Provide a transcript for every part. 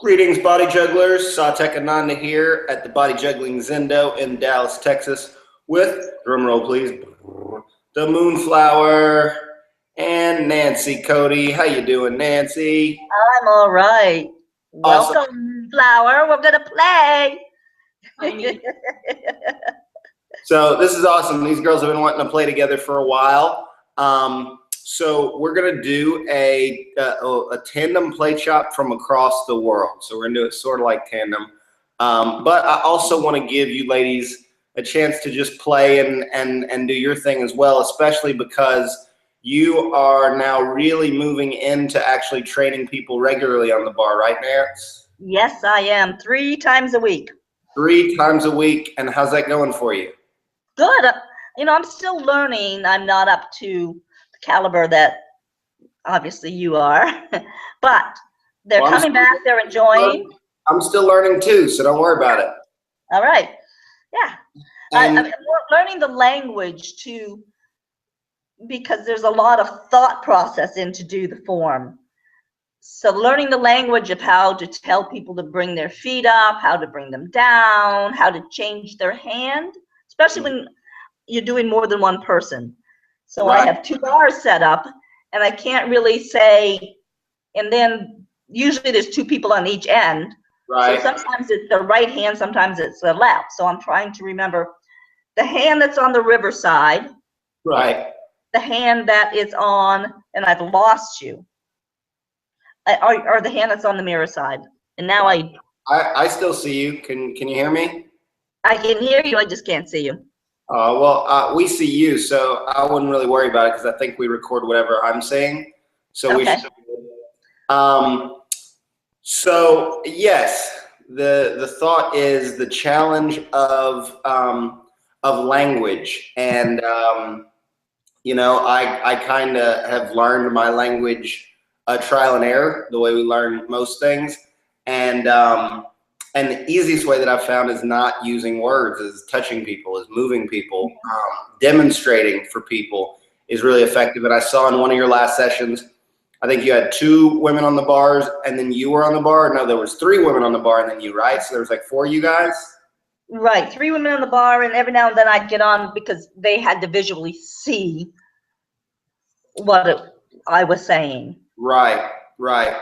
Greetings, body jugglers. Satek Ananda here at the Body Juggling Zendo in Dallas, Texas, with, drumroll please, the Moonflower and Nancy Cote. How you doing, Nancy? I'm all right. Awesome. Welcome, Flower. We're gonna play. So this is awesome. These girls have been wanting to play together for a while. So we're gonna do a tandem play chop from across the world. So we're gonna do it sort of like tandem. But I also want to give you ladies a chance to just play and do your thing as well, especially because you are now really moving into actually training people regularly on the bar, right, Nance? Yes, I am. 3 times a week. 3 times a week. And how's that going for you? Good. You know, I'm still learning. I'm not up to the caliber that obviously you are, but they're coming back. They're enjoying. I'm still learning too, so don't worry about it. All right. Yeah. I'm learning the language too, because there's a lot of thought process into do the form. So learning the language of how to tell people to bring their feet up, how to bring them down, how to change their hand, especially when you're doing more than one person. So right. I have 2 bars set up, and I can't really say, and then usually there's 2 people on each end. Right. So sometimes it's the right hand, sometimes it's the left. So I'm trying to remember the hand that's on the river side. Right. The hand that is on, and I've lost you. Or the hand that's on the mirror side. And now I still see you. Can you hear me? I can hear you, I just can't see you. Well, we see you, so I wouldn't really worry about it because I think we record whatever I'm saying. So we should. So yes, the thought is the challenge of language, and you know, I kind of have learned my language trial and error, the way we learn most things, and the easiest way that I've found is not using words, is touching people, is moving people, demonstrating for people is really effective. And I saw in one of your last sessions, I think you had 2 women on the bars, and then you were on the bar. No, there was 3 women on the bar, and then you, right? So there was like 4 of you guys? Right, 3 women on the bar, and every now and then I'd get on because they had to visually see what I was saying. Right, right.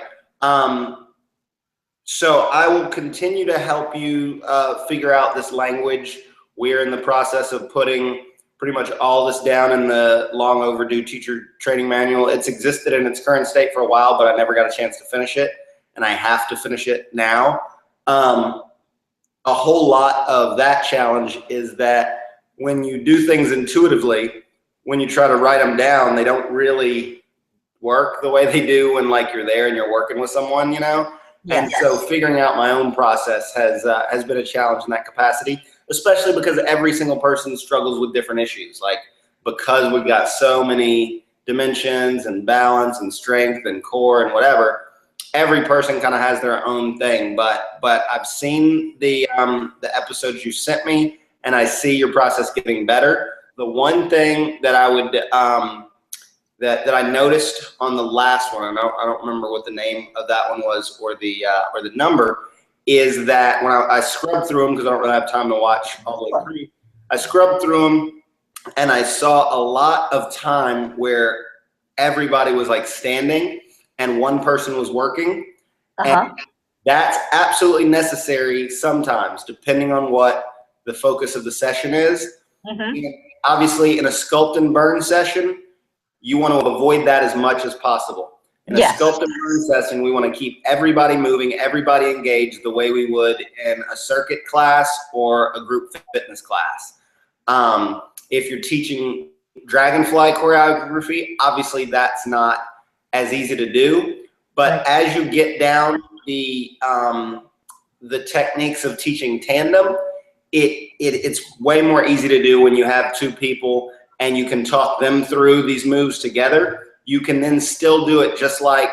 So I will continue to help you figure out this language. We're in the process of putting pretty much all this down in the long overdue teacher training manual. It's existed in its current state for a while, but I never got a chance to finish it, and I have to finish it now. A whole lot of that challenge is that when you do things intuitively, when you try to write them down, they don't really work the way they do when like you're there and you're working with someone, you know? Yes. And so figuring out my own process has been a challenge in that capacity, especially because every single person struggles with different issues. Like, because we've got so many dimensions and balance and strength and core and whatever, every person kind of has their own thing. But I've seen the episodes you sent me, and I see your process getting better. The one thing that I would that I noticed on the last one, I don't remember what the name of that one was or the number, is that when I scrubbed through them, because I don't really have time to watch all the way through, I scrubbed through them and I saw a lot of time where everybody was like standing and one person was working. And that's absolutely necessary sometimes, depending on what the focus of the session is. Obviously, in a sculpt and burn session, you want to avoid that as much as possible. In a sculpt and burn session, we want to keep everybody moving, everybody engaged the way we would in a circuit class or a group fitness class. If you're teaching dragonfly choreography, obviously that's not as easy to do. But as you get down the techniques of teaching tandem, it's way more easy to do when you have 2 people and you can talk them through these moves together. You can then still do it just like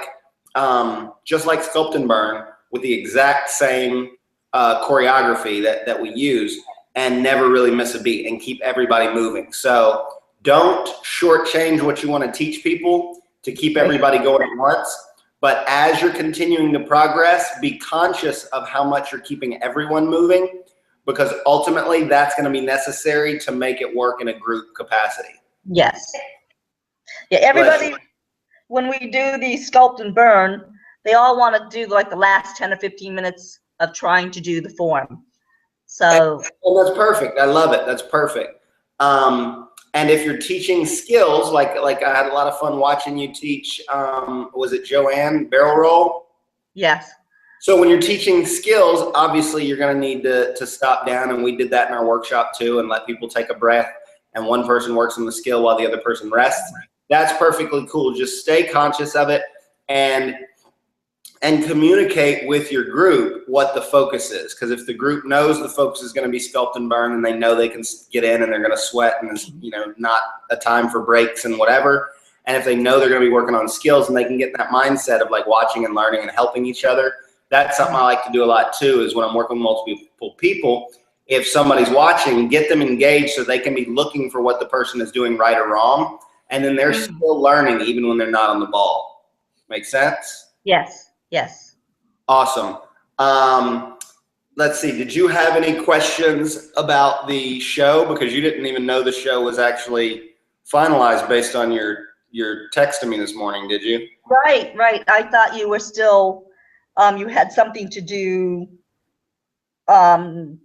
sculpt and burn with the exact same choreography that we use, and never really miss a beat and keep everybody moving. So don't shortchange what you want to teach people to keep everybody going at once. But as you're continuing to progress, be conscious of how much you're keeping everyone moving, because ultimately that's going to be necessary to make it work in a group capacity. Yes. Yeah, everybody, when we do the sculpt and burn, they all want to do like the last 10 or 15 minutes of trying to do the form. So. And that's perfect. I love it. That's perfect. And if you're teaching skills, like I had a lot of fun watching you teach, was it Joanne, barrel roll? Yes. So when you're teaching skills, obviously you're going to need to stop down, and we did that in our workshop too, and let people take a breath, and one person works on the skill while the other person rests. That's perfectly cool. Just stay conscious of it and communicate with your group what the focus is. Because if the group knows the focus is going to be sculpt and burn, and they know they can get in and they're going to sweat, and there's, you know, not a time for breaks and whatever. And if they know they're going to be working on skills, and they can get that mindset of like watching and learning and helping each other. That's something I like to do a lot too, is when I'm working with multiple people, if somebody's watching, get them engaged so they can be looking for what the person is doing right or wrong. And then they're still learning even when they're not on the ball. Make sense? Yes. Yes. Awesome. Let's see. Did you have any questions about the show? Because you didn't even know the show was actually finalized based on your text to me this morning, did you? Right, right. I thought you were still, you had something to do to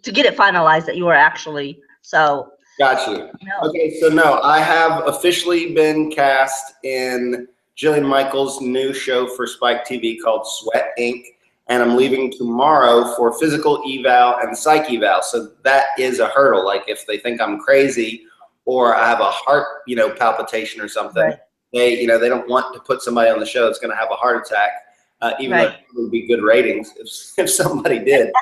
get it finalized, that you were actually, so. Got you. No. Okay, so no, I have officially been cast in Jillian Michaels' new show for Spike TV called Sweat Inc. And I'm leaving tomorrow for physical eval and psych eval. So that is a hurdle. Like if they think I'm crazy or I have a heart, you know, palpitation or something, Right. they don't want to put somebody on the show that's going to have a heart attack, even though it would be good ratings if somebody did.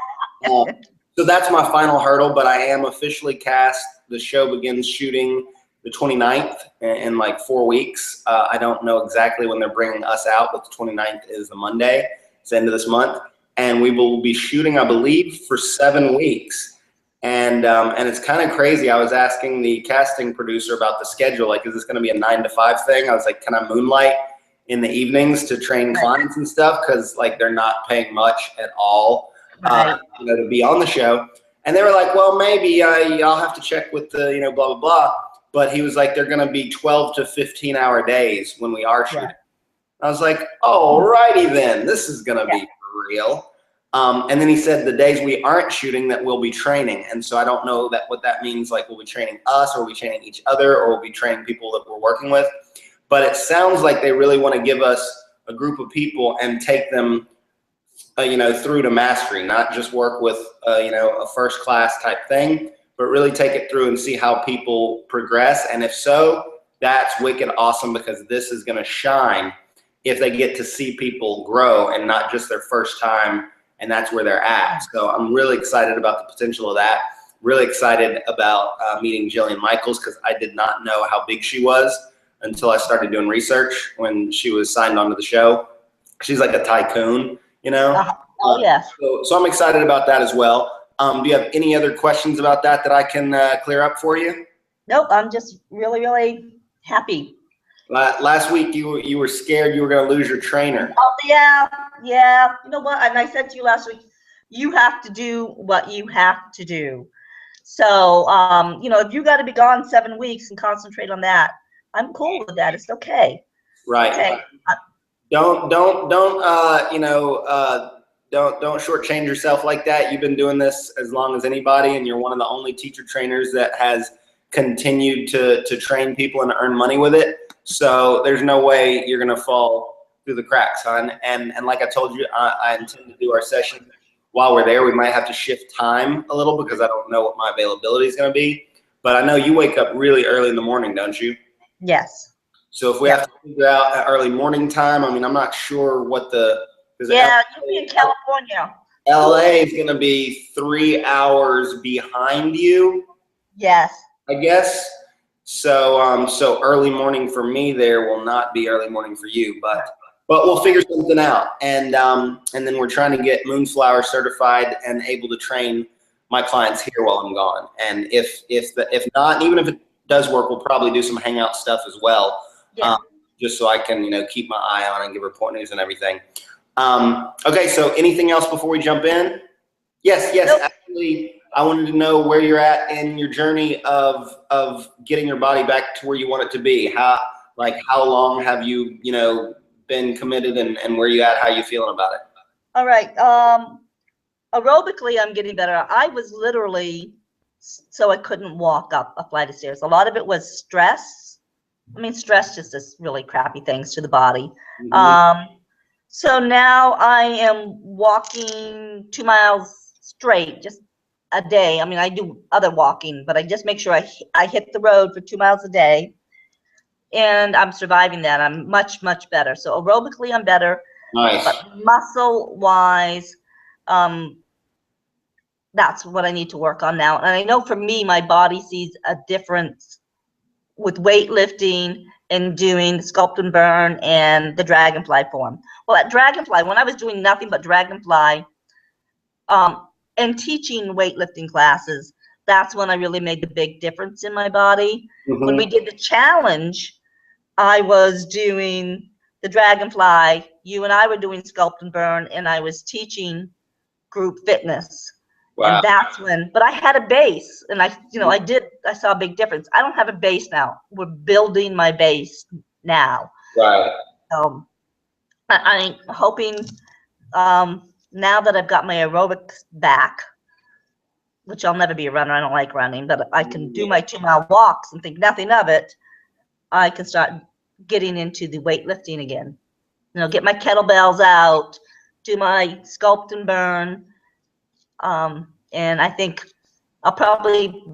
So that's my final hurdle, but I am officially cast. The show begins shooting the 29th in like 4 weeks. I don't know exactly when they're bringing us out, but the 29th is the Monday. It's the end of this month. And we will be shooting, I believe, for 7 weeks. And it's kind of crazy. I was asking the casting producer about the schedule. Like, is this going to be a 9 to 5 thing? I was like, can I moonlight in the evenings to train clients and stuff? Because like they're not paying much at all, you know, to be on the show. And they were like, well, maybe I'll have to check with the, you know, blah, blah, blah. But he was like, they're going to be 12 to 15-hour days when we are shooting. I was like, oh, righty then. This is going to be for real. And then he said the days we aren't shooting that we'll be training. And so I don't know what that means. Like, we'll be training us, or we'll be training each other, or we'll be training people that we're working with. But it sounds like they really want to give us a group of people and take them, you know, through to mastery, not just work with, you know, a first class type thing, but really take it through and see how people progress. And if so, that's wicked awesome, because this is going to shine if they get to see people grow and not just their first time, and that's where they're at. So I'm really excited about the potential of that. Really excited about meeting Jillian Michaels, because I did not know how big she was until I started doing research when she was signed onto the show. She's like a tycoon, you know? Oh, yes. So I'm excited about that as well. Do you have any other questions about that I can clear up for you? Nope, I'm just really, really happy. Last week you were scared you were going to lose your trainer. Oh, yeah, yeah. You know what? And I said to you last week, you have to do what you have to do. So, you know, if you got to be gone 7 weeks and concentrate on that, I'm cool with that. It's okay. Right. Okay. Don't you know, don't shortchange yourself like that. You've been doing this as long as anybody, and you're one of the only teacher trainers that has continued to train people and earn money with it. So there's no way you're gonna fall through the cracks, hon. And like I told you, I intend to do our session while we're there. We might have to shift time a little, because I don't know what my availability is gonna be. But I know you wake up really early in the morning, don't you? Yes. So if we have to figure out an early morning time, I mean, I'm not sure what the. Yeah, you'll be in California. LA is going to be 3 hours behind you. Yes. I guess. So so early morning for me there will not be early morning for you, but we'll figure something out. And then we're trying to get Moonflower certified and able to train my clients here while I'm gone. And if not, even if it does work, we'll probably do some hangout stuff as well. Yeah. just so I can, you know, keep my eye on and give her pointers and everything. Okay, so anything else before we jump in? Yes, Nope. actually, I wanted to know where you're at in your journey of getting your body back to where you want it to be. How long have you, you know, been committed, and where you at? How you feeling about it? All right. Aerobically, I'm getting better. I was literally so I couldn't walk up a flight of stairs. A lot of it was stress. I mean, stress just does really crappy things to the body. So now I am walking 2 miles straight, just a day. I mean, I do other walking, but I just make sure I hit the road for 2 miles a day, and I'm surviving that. I'm much, much better. So aerobically, I'm better. Nice. But muscle-wise, that's what I need to work on now. And I know for me, my body sees a difference with weightlifting and doing sculpt and burn and the dragonfly form. Well, at dragonfly, when I was doing nothing but dragonfly and teaching weightlifting classes, that's when I really made the big difference in my body. When we did the challenge, I was doing the dragonfly, you and I were doing sculpt and burn, and I was teaching group fitness. Wow. And that's when, but I had a base, and I saw a big difference. I don't have a base now. We're building my base now. Right. I'm hoping now that I've got my aerobics back, which I'll never be a runner. I don't like running, but I can do my 2 mile walks and think nothing of it. I can start getting into the weightlifting again. You know, get my kettlebells out, do my sculpt and burn. And I think I'll probably,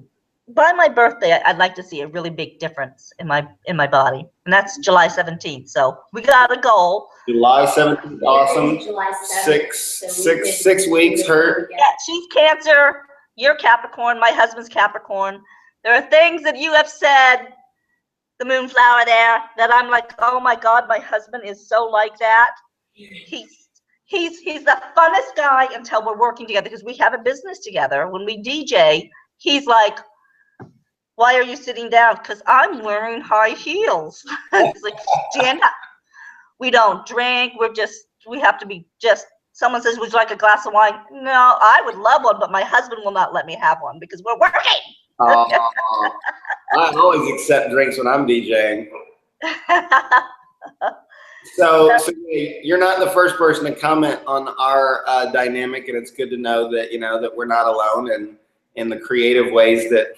by my birthday, I'd like to see a really big difference in my body. And that's July 17th. So we got a goal. July 17th, awesome. July 7th. Six weeks, hurt. Yeah, she's Cancer. You're Capricorn. My husband's Capricorn. There are things that you have said, the moonflower there, that I'm like, oh my God, my husband is so like that. He's the funnest guy until we're working together, because we have a business together. When we DJ, he's like, why are you sitting down? Because I'm wearing high heels. It's like, stand up. We don't drink. We have to be just, someone says, would you like a glass of wine? No, I would love one, but my husband will not let me have one because we're working. I always accept drinks when I'm DJing. So you're not the first person to comment on our dynamic, and it's good to know that, you know, that we're not alone in the creative ways that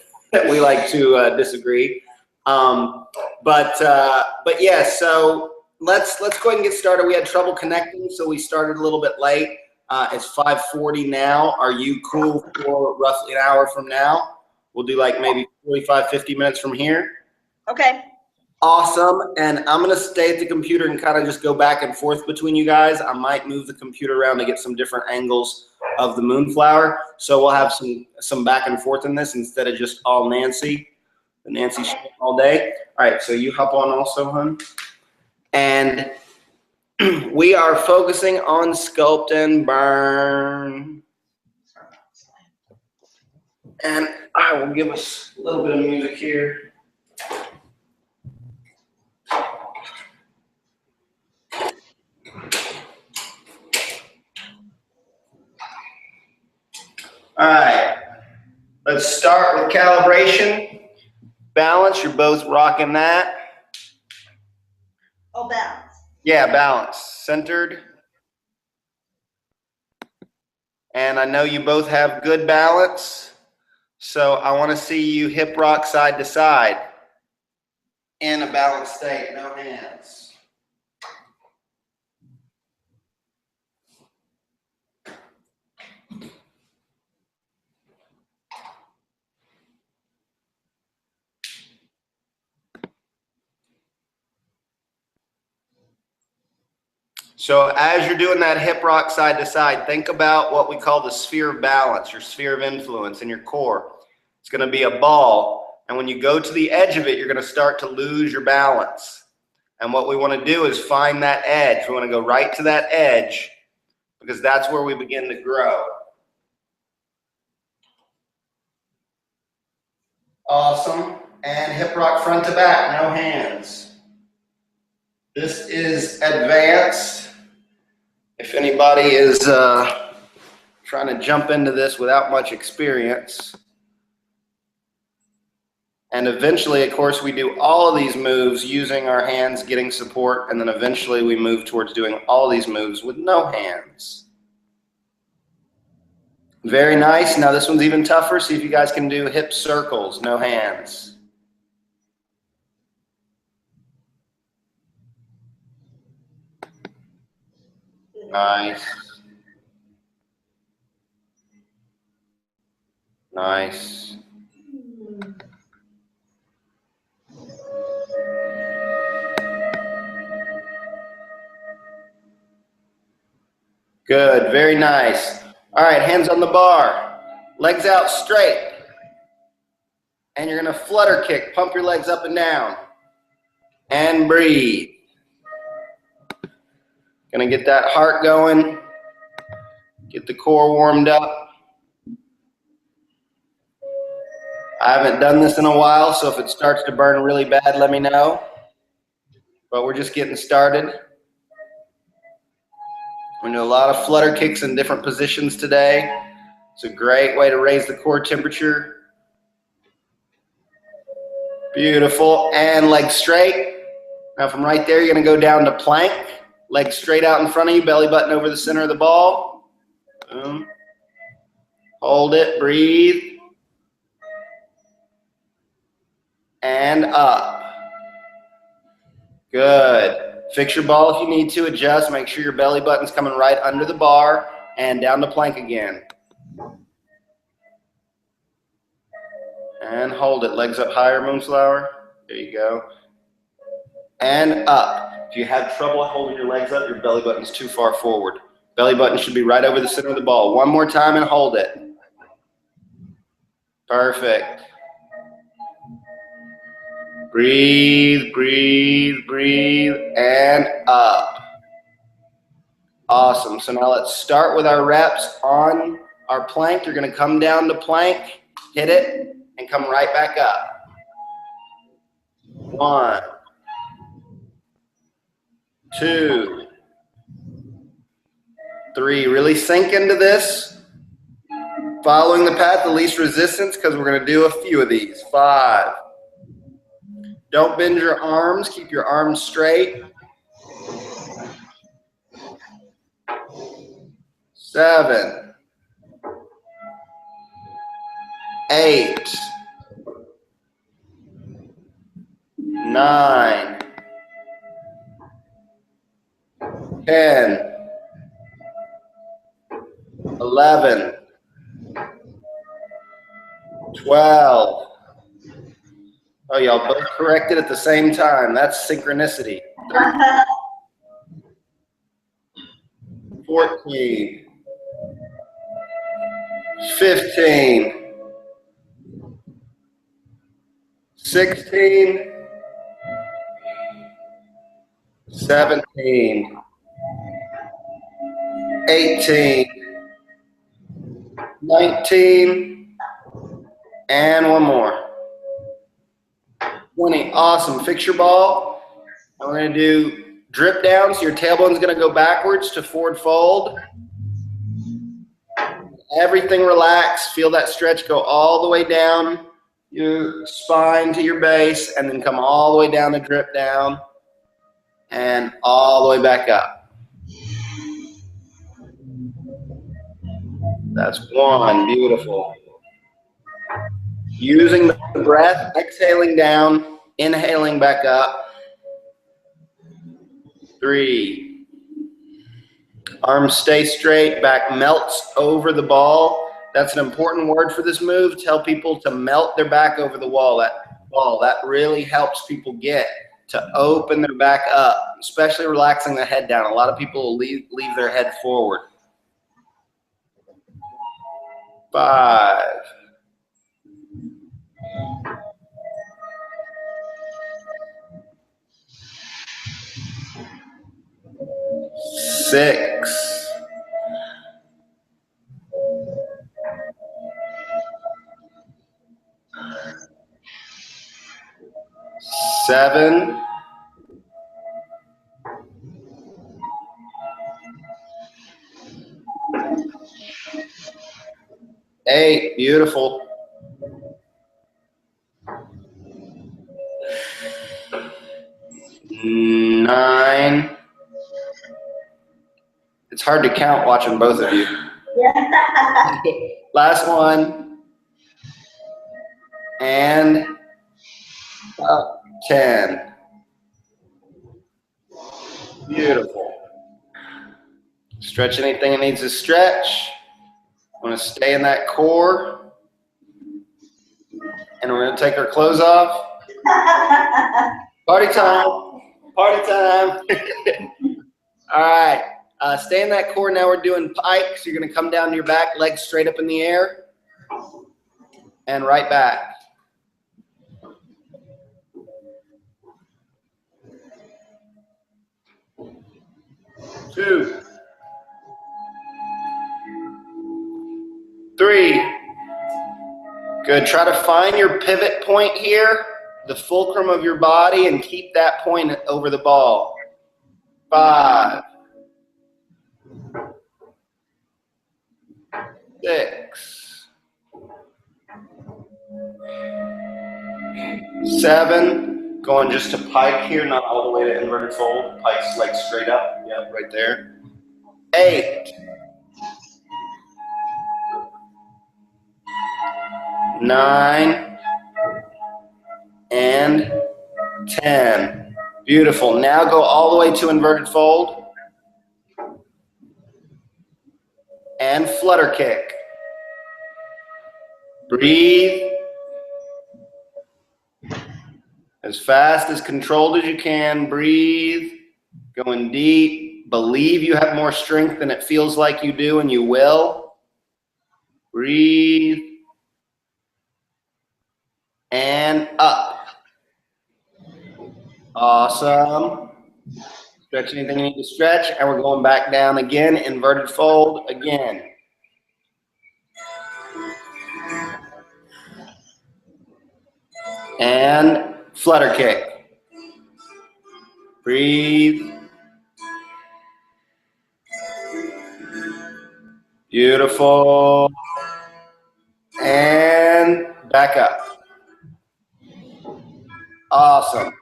we like to disagree. But yeah, so let's go ahead and get started. We had trouble connecting, so we started a little bit late. It's 5:40 now. Are you cool for roughly an hour from now? We'll do like maybe 45, 50 minutes from here. Okay. Awesome. And I'm going to stay at the computer and kind of just go back and forth between you guys. I might move the computer around to get some different angles of the moonflower. So we'll have some back and forth in this instead of just all Nancy, the Nancy shit all day. All right. So you hop on also, hon. And we are focusing on sculpt and burn. And I will give us a little bit of music here. All right, let's start with calibration. Balance, you're both rocking that. Oh, balance. Yeah, balance, centered. And I know you both have good balance. So I want to see you hip rock side to side in a balanced state, no hands. So as you're doing that hip rock side to side, think about what we call the sphere of balance, your sphere of influence in your core. It's going to be a ball. And when you go to the edge of it, you're going to start to lose your balance. And what we want to do is find that edge. We want to go right to that edge because that's where we begin to grow. Awesome. And hip rock front to back, no hands. This is advanced. If anybody is trying to jump into this without much experience. And eventually, of course, we do all of these moves using our hands, getting support, and then eventually we move towards doing all these moves with no hands. Very nice. Now this one's even tougher. See if you guys can do hip circles, no hands. Nice. Nice. Good, very nice. All right, hands on the bar, legs out straight. And you're gonna flutter kick, pump your legs up and down. And breathe. Gonna get that heart going, get the core warmed up. I haven't done this in a while, so if it starts to burn really bad, let me know. But we're just getting started. We're gonna do a lot of flutter kicks in different positions today. It's a great way to raise the core temperature. Beautiful, and legs straight. Now from right there, you're gonna go down to plank. Legs straight out in front of you, belly button over the center of the ball. Boom. Hold it, breathe. And up. Good. Fix your ball if you need to, adjust. Make sure your belly button's coming right under the bar and down to plank again. And hold it. Legs up higher, Moonflower. There you go. And up. If you have trouble holding your legs up, your belly button's too far forward. Belly button should be right over the center of the ball. One more time and hold it. Perfect. Breathe, breathe, breathe, and up. Awesome. So now let's start with our reps on our plank. You're going to come down to plank, hit it, and come right back up. 1, 2, 3. Really sink into this. Following the path of least resistance because we're going to do a few of these. 5. Don't bend your arms. Keep your arms straight. 7. 8. 9. 10. 11. 12. Oh, y'all both corrected at the same time. That's synchronicity. 14. 15. 16. 17. 18. 19. And one more. 20. Awesome. Fix your ball. And we're going to do drip down. So your tailbone's going to go backwards to forward fold. Everything relax. Feel that stretch go all the way down your spine to your base, and then come all the way down to drip down and all the way back up. That's 1. Beautiful. Using the breath, exhaling down, inhaling back up. 3. Arms stay straight, back melts over the ball. That's an important word for this move. Tell people to melt their back over the wall. That really helps people get to open their back up, especially relaxing the head down. A lot of people will leave their head forward. 5. 6. 7. 8, beautiful. 9. It's hard to count watching both of you. Yeah. Last one. And up 10. Beautiful. Stretch anything that needs to stretch. Want to stay in that core. And we're going to take our clothes off. Party time. Party time. All right. Stay in that core. Now we're doing pikes. You're going to come down to your back, legs straight up in the air. And right back. 2, 3. Good. Try to find your pivot point here, the fulcrum of your body, and keep that point over the ball. 5, 6, 7. Going just to pike here, not all the way to inverted fold. Pike's like straight up. Yep, right there. 8. 9. And 10. Beautiful. Now go all the way to inverted fold. And flutter kick. Breathe. As fast, as controlled as you can. Breathe. Going deep. Believe you have more strength than it feels like you do, and you will. Breathe. And up. Awesome. Stretch anything you need to stretch, and we're going back down again. Inverted fold again. And flutter kick. Breathe. Beautiful. And back up. Awesome.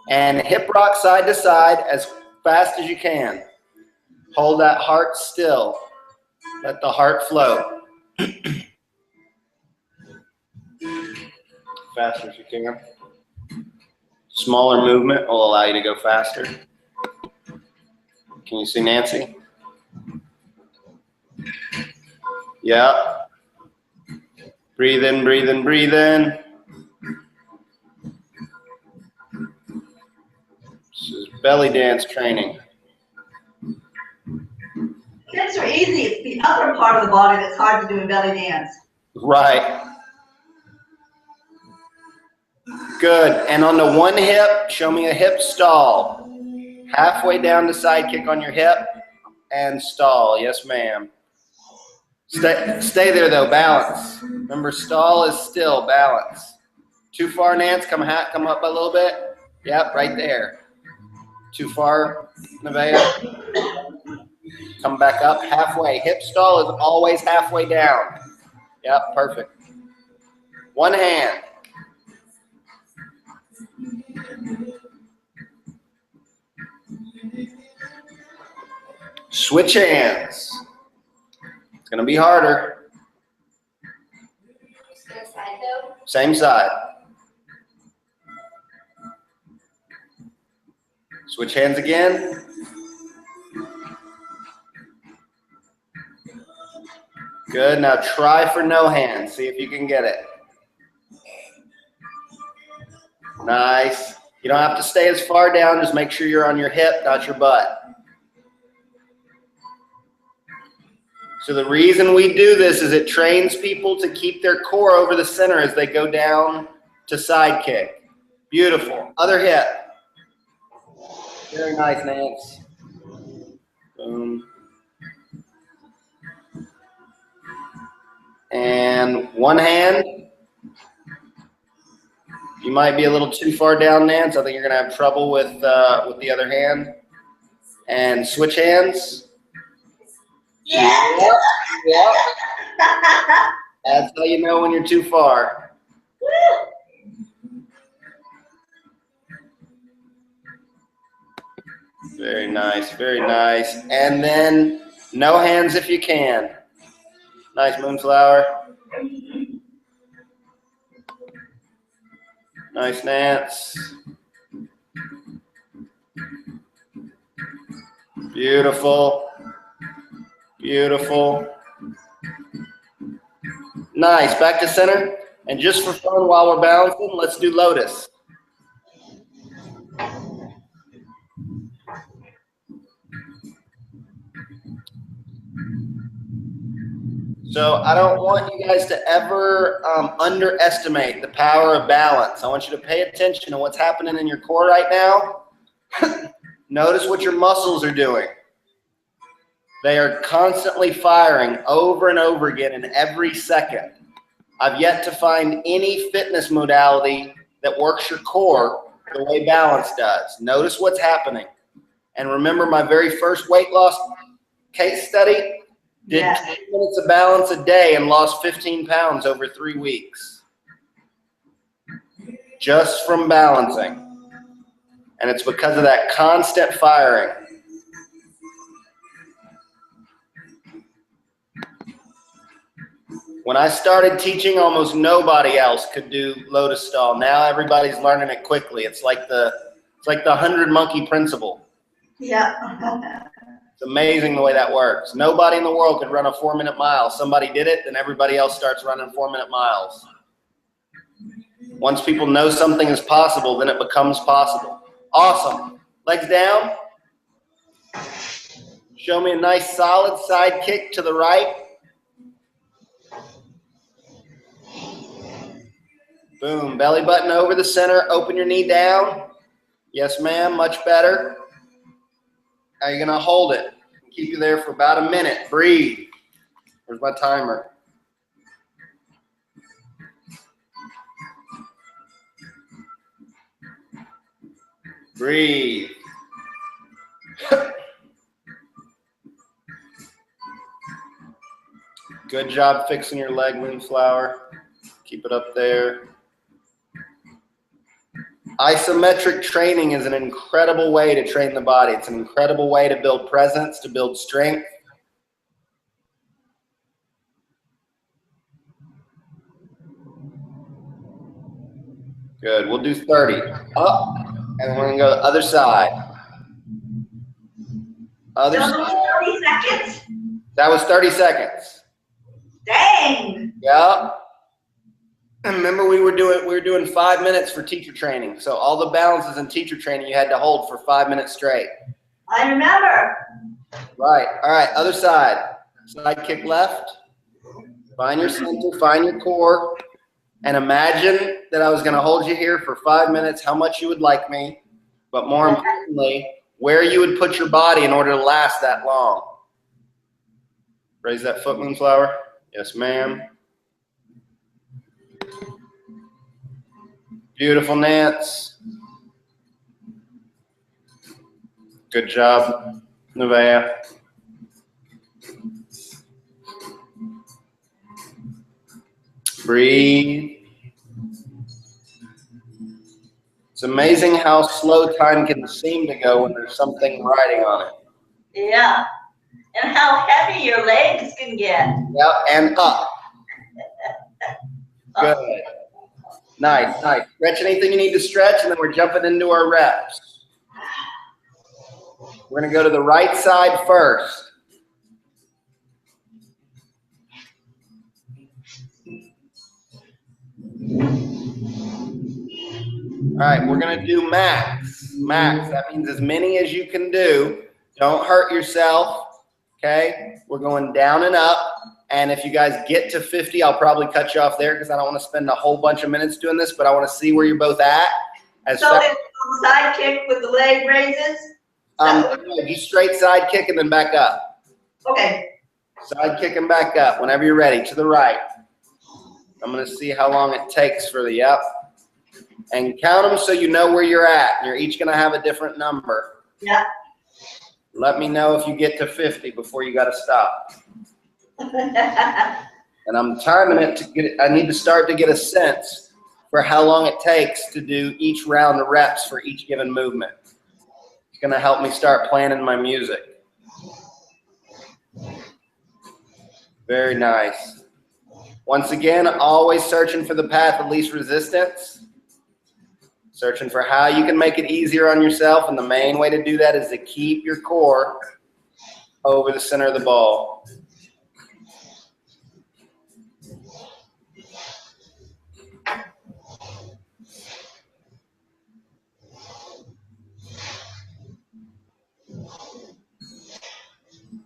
And hip rock side to side as fast as you can. Hold that heart still. Let the heart flow. Faster as you can. Smaller movement will allow you to go faster. Can you see Nancy? Yeah. Breathe in, breathe in, breathe in. This is belly dance training. Hips are easy. It's the upper part of the body that's hard to do in belly dance. Right. Good. And on the one hip, show me a hip stall. Halfway down the side kick on your hip and stall. Yes, ma'am. Stay there though. Balance. Remember, stall is still balance. Too far, Nance. Come up a little bit. Yep, right there. Too far, Nevaeh. Come back up halfway. Hip stall is always halfway down. Yep, perfect. One hand. Switch hands. It's going to be harder. Same side though? Same side. Switch hands again. Good. Now try for no hands. See if you can get it. Nice. You don't have to stay as far down. Just make sure you're on your hip, not your butt. So the reason we do this is it trains people to keep their core over the center as they go down to side kick. Beautiful. Other hip. Very nice, Nance. Boom. And one hand. You might be a little too far down, Nance. I think you're going to have trouble with the other hand. And switch hands. Yeah. Yep. Yep. That's how you know when you're too far. Very nice, very nice. And then no hands if you can. Nice, Moonflower. Nice, Nance. Beautiful. Beautiful. Nice. Back to center. And just for fun while we're balancing, let's do lotus. So I don't want you guys to ever underestimate the power of balance. I want you to pay attention to what's happening in your core right now. Notice what your muscles are doing. They are constantly firing over and over again in every second. I've yet to find any fitness modality that works your core the way balance does. Notice what's happening. And remember my very first weight loss case study? Did 10 minutes of balance a day and lost 15 pounds over 3 weeks. Just from balancing. And it's because of that constant firing. When I started teaching, almost nobody else could do lotus stall. Now everybody's learning it quickly. It's like the 100 monkey principle. Yeah. It's amazing the way that works. Nobody in the world could run a 4-minute mile. Somebody did it, then everybody else starts running 4-minute miles. Once people know something is possible, then it becomes possible. Awesome. Legs down. Show me a nice solid side kick to the right. Boom. Belly button over the center. Open your knee down. Yes, ma'am. Much better. Now you're going to hold it. Keep you there for about a minute. Breathe. Where's my timer? Breathe. Good job fixing your leg, Moonflower. Keep it up there. Isometric training is an incredible way to train the body. It's an incredible way to build presence, to build strength. Good. We'll do 30. Up, and we're going to go to the other side. Other side. 30 seconds? That was 30 seconds. Dang. Yeah. And remember, we were doing 5 minutes for teacher training. So all the balances in teacher training you had to hold for 5 minutes straight. I remember. Right. All right. Other side. Side kick left. Find your center. Find your core. And imagine that I was going to hold you here for 5 minutes, how much you would like me, but more importantly, where you would put your body in order to last that long. Raise that foot, Moonflower. Yes, ma'am. Beautiful, Nance. Good job, Nevaeh. Breathe. It's amazing how slow time can seem to go when there's something riding on it. Yeah. And how heavy your legs can get. Yep, and up. Good. Nice, nice. Stretch anything you need to stretch, and then we're jumping into our reps. We're going to go to the right side first. All right, we're going to do max. Max, that means as many as you can do. Don't hurt yourself, okay? We're going down and up. And if you guys get to 50, I'll probably cut you off there because I don't want to spend a whole bunch of minutes doing this, but I want to see where you're both at. So it's side kick with the leg raises? Just straight side kick and then back up. Okay. Side kick and back up whenever you're ready, to the right. I'm going to see how long it takes for the yep. And count them so you know where you're at. You're each going to have a different number. Yeah. Let me know if you get to 50 before you got to stop. And I'm timing it to get it. I need to start to get a sense for how long it takes to do each round of reps for each given movement. It's going to help me start planning my music. Very nice. Once again, always searching for the path of least resistance. Searching for how you can make it easier on yourself. And the main way to do that is to keep your core over the center of the ball.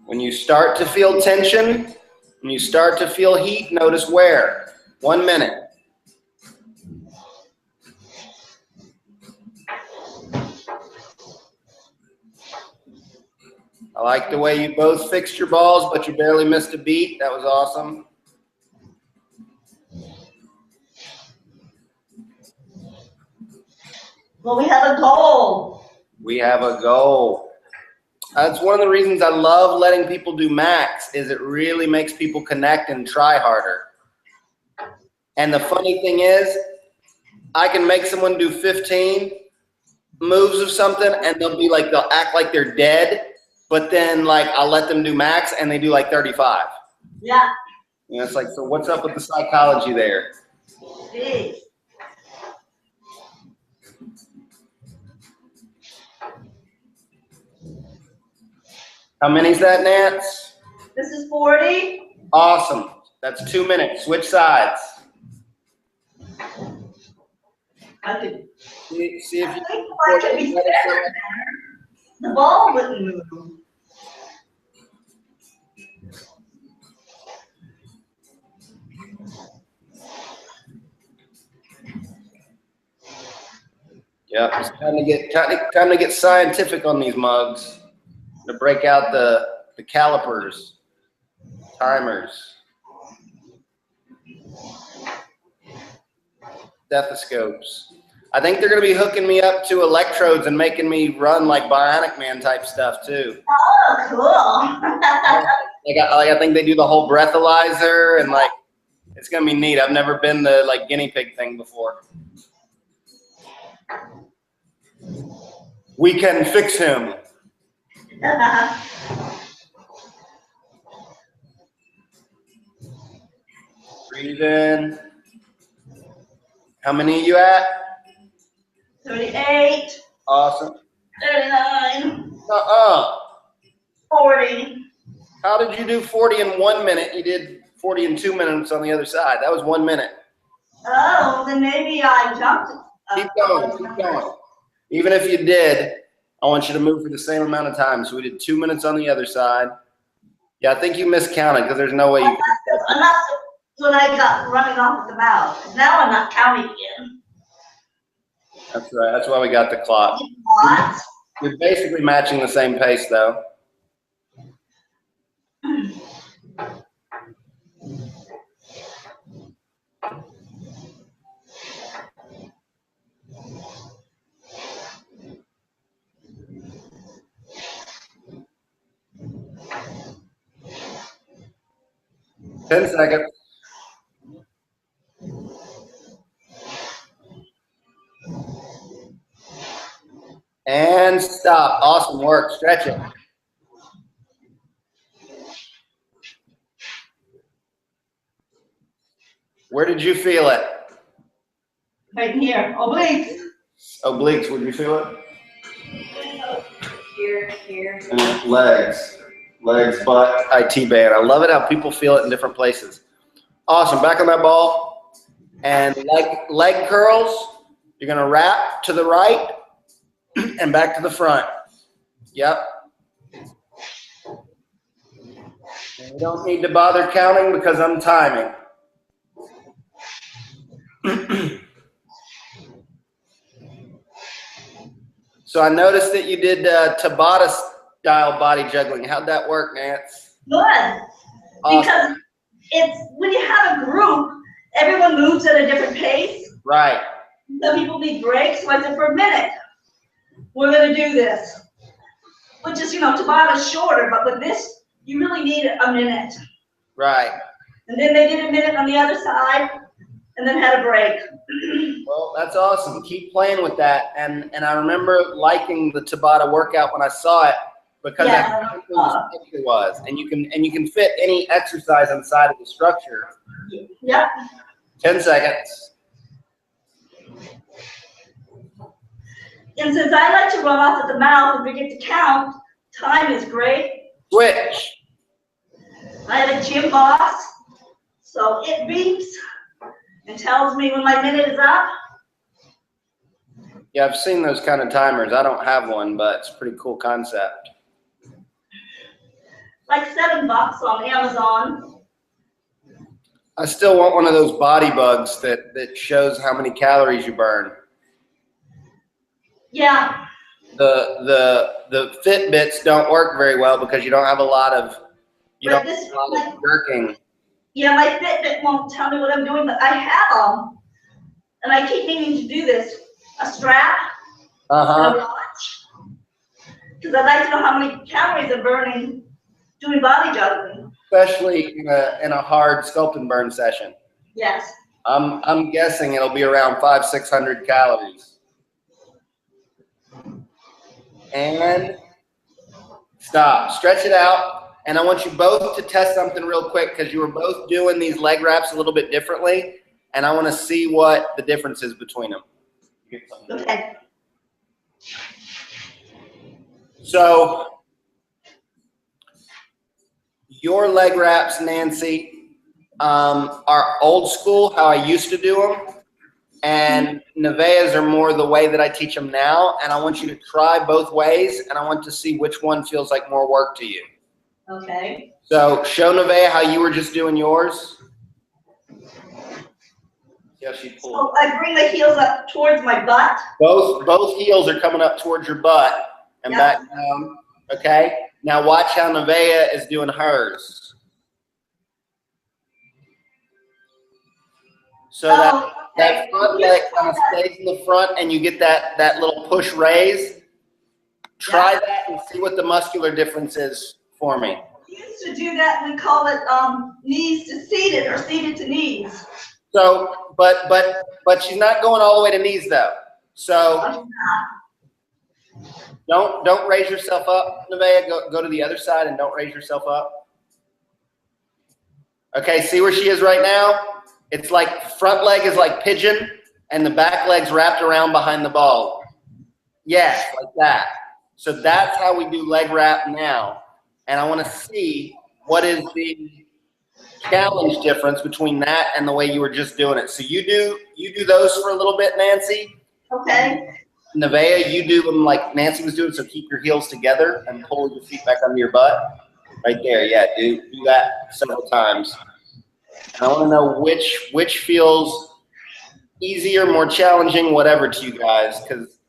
When you start to feel tension, when you start to feel heat, notice where. 1 minute. I like the way you both fixed your balls, but you barely missed a beat. That was awesome. Well, we have a goal. We have a goal. That's one of the reasons I love letting people do max, is it really makes people connect and try harder. And the funny thing is, I can make someone do 15 moves of something and they'll act like they're dead, but then like I'll let them do max and they do like 35. Yeah. And it's like, so what's up with the psychology there? Jeez. How many's that, Nance? This is 40. Awesome. That's 2 minutes. Switch sides. I could. See if you I think I could be better. The ball wouldn't move. Yep, it's time to get scientific on these mugs. To break out the calipers, timers, stethoscopes. I think they're going to be hooking me up to electrodes and making me run like Bionic Man type stuff too. Oh, cool. I think they do the whole breathalyzer and like it's going to be neat. I've never been the like guinea pig thing before. We can fix him. Breathe in. How many are you at? 38. Awesome. 39. 40. How did you do 40 in 1 minute? You did 40 in 2 minutes on the other side. That was 1 minute. Oh, then maybe I jumped. Keep going, keep going. Even if you did, I want you to move for the same amount of time. So we did 2 minutes on the other side. Yeah, I think you miscounted because there's no way you can. And that's when I got running off at the mouth. Now I'm not counting again. That's right. That's why we got the clock. What? You're basically matching the same pace, though. Ten seconds. And stop. Awesome work. Stretch it. Where did you feel it? Right here. Obliques. Obliques. Where did you feel it? Here. And legs. Legs, butt, IT band. I love it how people feel it in different places. Awesome. Back on that ball. And leg curls. You're going to wrap to the right and back to the front. Yep. And you don't need to bother counting because I'm timing. So I noticed that you did Tabata style body juggling. How'd that work, Nance? Good. Awesome. Because it's when you have a group, everyone moves at a different pace. Right. Some people need breaks, so I said for a minute, we're going to do this. Which is, Tabata's shorter, but with this, you really need a minute. Right. And then they did a minute on the other side, and then had a break. Well, that's awesome. Keep playing with that. And I remember liking the Tabata workout when I saw it because that's what the structure was. And you can fit any exercise inside of the structure. Yep. 10 seconds. And since I like to run off at the mouth and forget to count, time is great. Switch. I have a gym box, so it beeps and tells me when my minute is up. Yeah, I've seen those kind of timers. I don't have one, but it's a pretty cool concept. Like $7 on Amazon. I still want one of those body bugs that shows how many calories you burn. Yeah. The Fitbits don't work very well because you don't have a lot of jerking. Yeah, my Fitbit won't tell me what I'm doing, but I have them, and I keep meaning to do this. A strap and a watch, because I'd like to know how many calories I'm burning doing body juggling. Especially in a hard sculpt and burn session. Yes. I'm guessing it'll be around 500-600 calories. And stop. Stretch it out. And I want you both to test something real quick because you were both doing these leg wraps a little bit differently, and I want to see what the difference is between them. Okay. So your leg wraps, Nancy, are old school, how I used to do them. And Nevaeh's are more the way that I teach them now. And I want you to try both ways, and I want to see which one feels like more work to you. Okay. So show Nevaeh how you were just doing yours. Yeah, she pulled. So I bring the heels up towards my butt. Both heels are coming up towards your butt and back down. Okay. Now watch how Nevaeh is doing hers. So that front leg kind of stays in the front, and you get that little push raise. Try that and see what the muscular difference is for me. We used to do that. We call it knees to seated or seated to knees. So, but she's not going all the way to knees though. So don't raise yourself up, Nevaeh. Go to the other side and don't raise yourself up. Okay, see where she is right now? It's like front leg is like pigeon and the back leg's wrapped around behind the ball. Yes, like that. So that's how we do leg wrap now. And I want to see what is the challenge difference between that and the way you were just doing it. So you do those for a little bit, Nancy. Okay. Nevaeh, you do them like Nancy was doing, so keep your heels together and pull your feet back under your butt. Right there, yeah, do that several times. And I want to know which feels easier, more challenging, whatever to you guys, because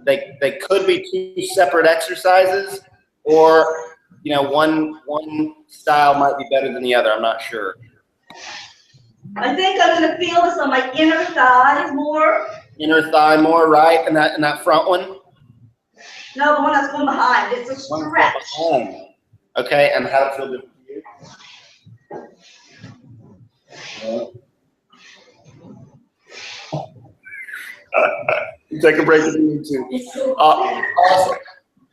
they could be two separate exercises, or one style might be better than the other. I'm not sure. I think I'm going to feel this on my inner thighs more. Inner thigh more, right? And that front one? No, the one that's going behind. It's a stretch. Okay, and how does it feel different for you? Take a break if you need to. Awesome.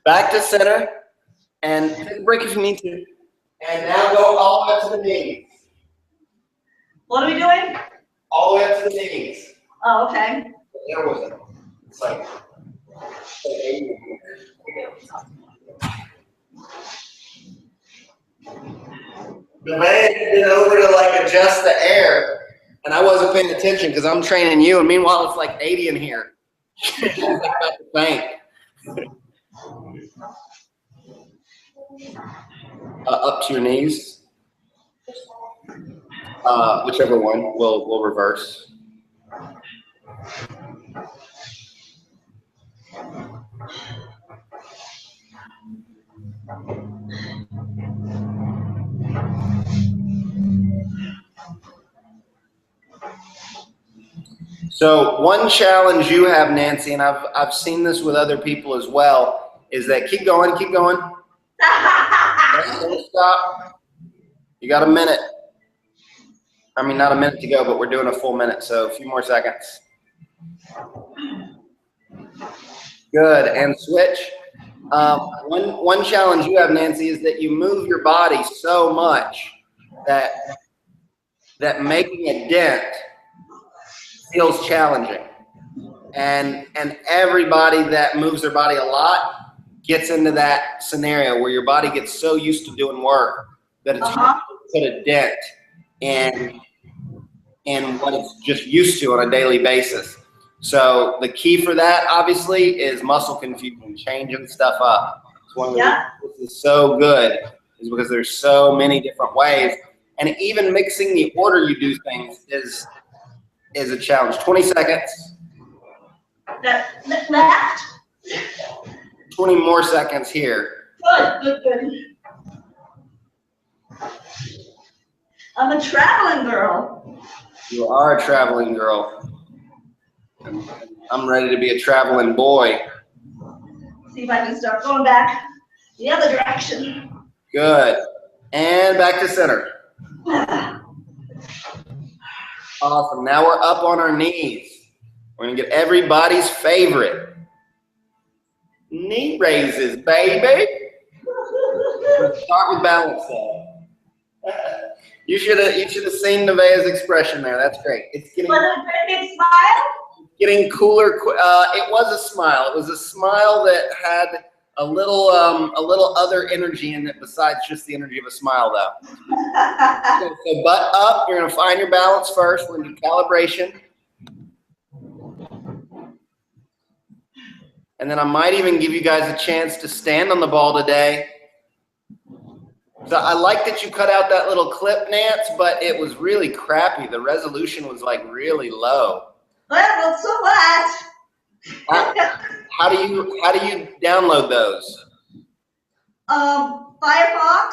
Back to center. And take a break if you need to. And now go all the way up to the knees. What are we doing? All the way up to the knees. Oh, okay. There was it. It's like the man did over to like adjust the air, and I wasn't paying attention because I'm training you, and meanwhile it's like 80 in here. She's like about to faint. Up to your knees. Whichever one, we'll reverse. So one challenge you have, Nancy, and I've seen this with other people as well, is that keep going. Don't stop. You got a minute. I mean, not a minute to go, but we're doing a full minute, so a few more seconds. Good, and switch. One challenge you have, Nancy, is that you move your body so much that making a dent feels challenging. And everybody that moves their body a lot gets into that scenario where your body gets so used to doing work that it's hard to put a dent in what it's just used to on a daily basis. So the key for that, obviously, is muscle confusion, changing stuff up. It's one of the reasons this is so good, is because there's so many different ways. And even mixing the order you do things is a challenge. 20 seconds. Left. 20 more seconds here. Good. I'm a traveling girl. You are a traveling girl. I'm ready to be a traveling boy. See if I can start going back the other direction. Good. And back to center. Awesome. Now we're up on our knees. We're going to get everybody's favorite. Knee raises, baby. Start with balance though. You should have seen Nevaeh's expression there. That's great. It's getting. Was it a great big smile? Getting cooler. It was a smile. It was a smile that had a little other energy in it besides just the energy of a smile, though. So butt up. You're gonna find your balance first. We're gonna do calibration. And then I might even give you guys a chance to stand on the ball today. So I like that you cut out that little clip, Nance, but it was really crappy. The resolution was like really low. Well, so what? How do you download those? Firefox.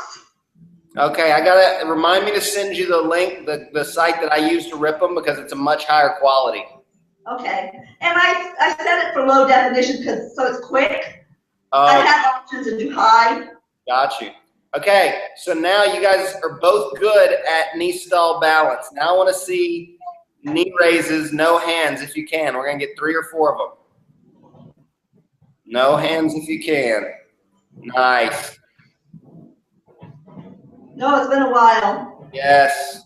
Okay, I gotta remind me to send you the link, the site that I use to rip them because it's a much higher quality. Okay, and I set it for low definition so it's quick. I have options to do high. Got you. Okay, so now you guys are both good at knee stall balance. Now I want to see knee raises, no hands if you can. We're gonna get 3 or 4 of them. No hands if you can. Nice. No, it's been a while. Yes.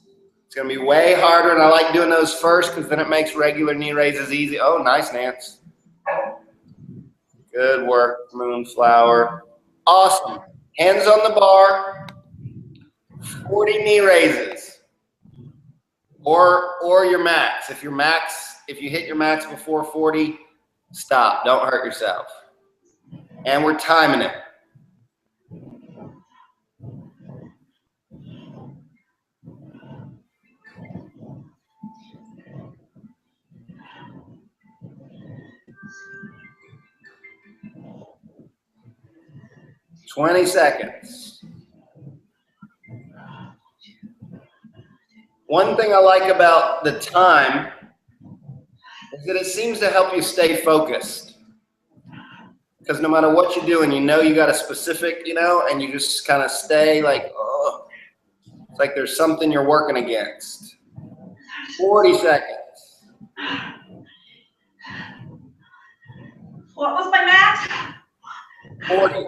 It's going to be way harder, and I like doing those first because then it makes regular knee raises easy. Oh, nice, Nance. Good work, Moonflower. Awesome. Hands on the bar. 40 knee raises. Or your max. If you hit your max before 40, stop. Don't hurt yourself. And we're timing it. $20 seconds. One thing I like about the time is that it seems to help you stay focused. Because no matter what you're doing, you know you got a specific, and you just kind of stay like, oh. It's like there's something you're working against. 40 seconds. What was my max? 40.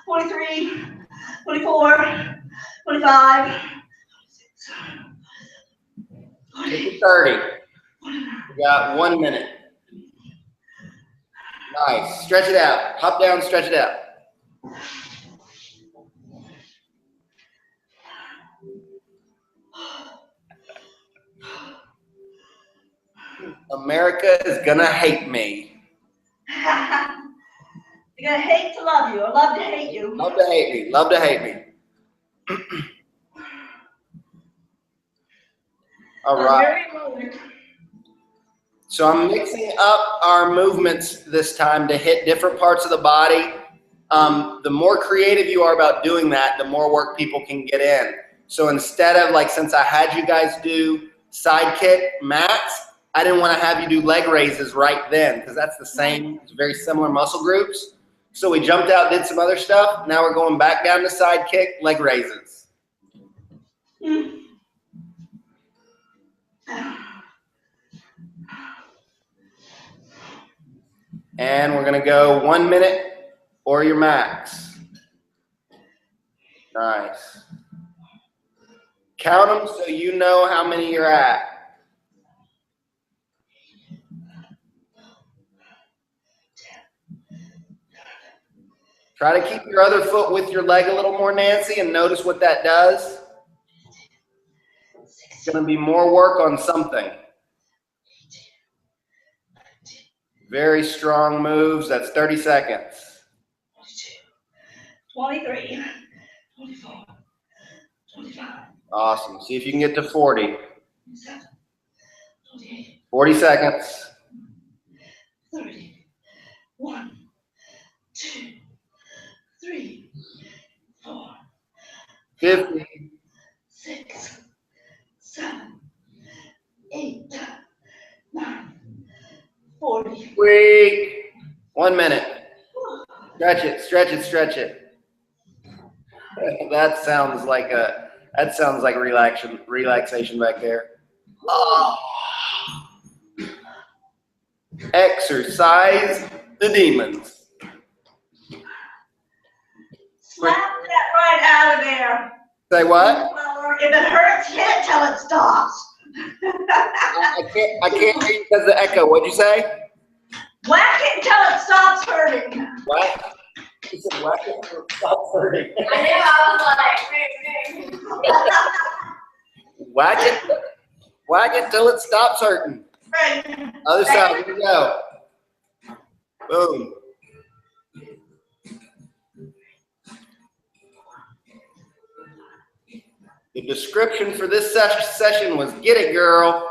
43, 24, 25, 26, 30. You got 1 minute. Nice. Stretch it out. Hop down, stretch it out. America is gonna hate me. You're gonna hate to love you, or love to hate you. Love to hate me. Love to hate me. All right. So I'm mixing up our movements this time to hit different parts of the body. The more creative you are about doing that, the more work people can get in. So instead of since I had you guys do side kick mats, I didn't want to have you do leg raises right then because that's the same, it's very similar muscle groups. So we jumped out, did some other stuff. Now we're going back down to side kick, leg raises. And we're gonna go 1 minute or your max. Nice. Count them so you know how many you're at. Try to keep your other foot with your leg a little more, Nancy, and notice what that does. It's going to be more work on something. Very strong moves. That's 30 seconds. 23, 24, 25. Awesome. See if you can get to 40. 40 seconds. 30. 1, 2, 3, 4, 50. 6, 7, 8, 9, 40. Weak. 1 minute. Stretch it, stretch it, stretch it. That sounds like relaxation back there. Oh. Exercise the demons. Slap that right out of there. Say what? If it hurts, hit it till it stops. I can't hear you because of the echo. What'd you say? Whack it until it stops hurting. What? You said whack it until it stops hurting. I knew, I was like, Whack it till it stops hurting. right. Other side, here we go. Boom. The description for this session was get it, girl.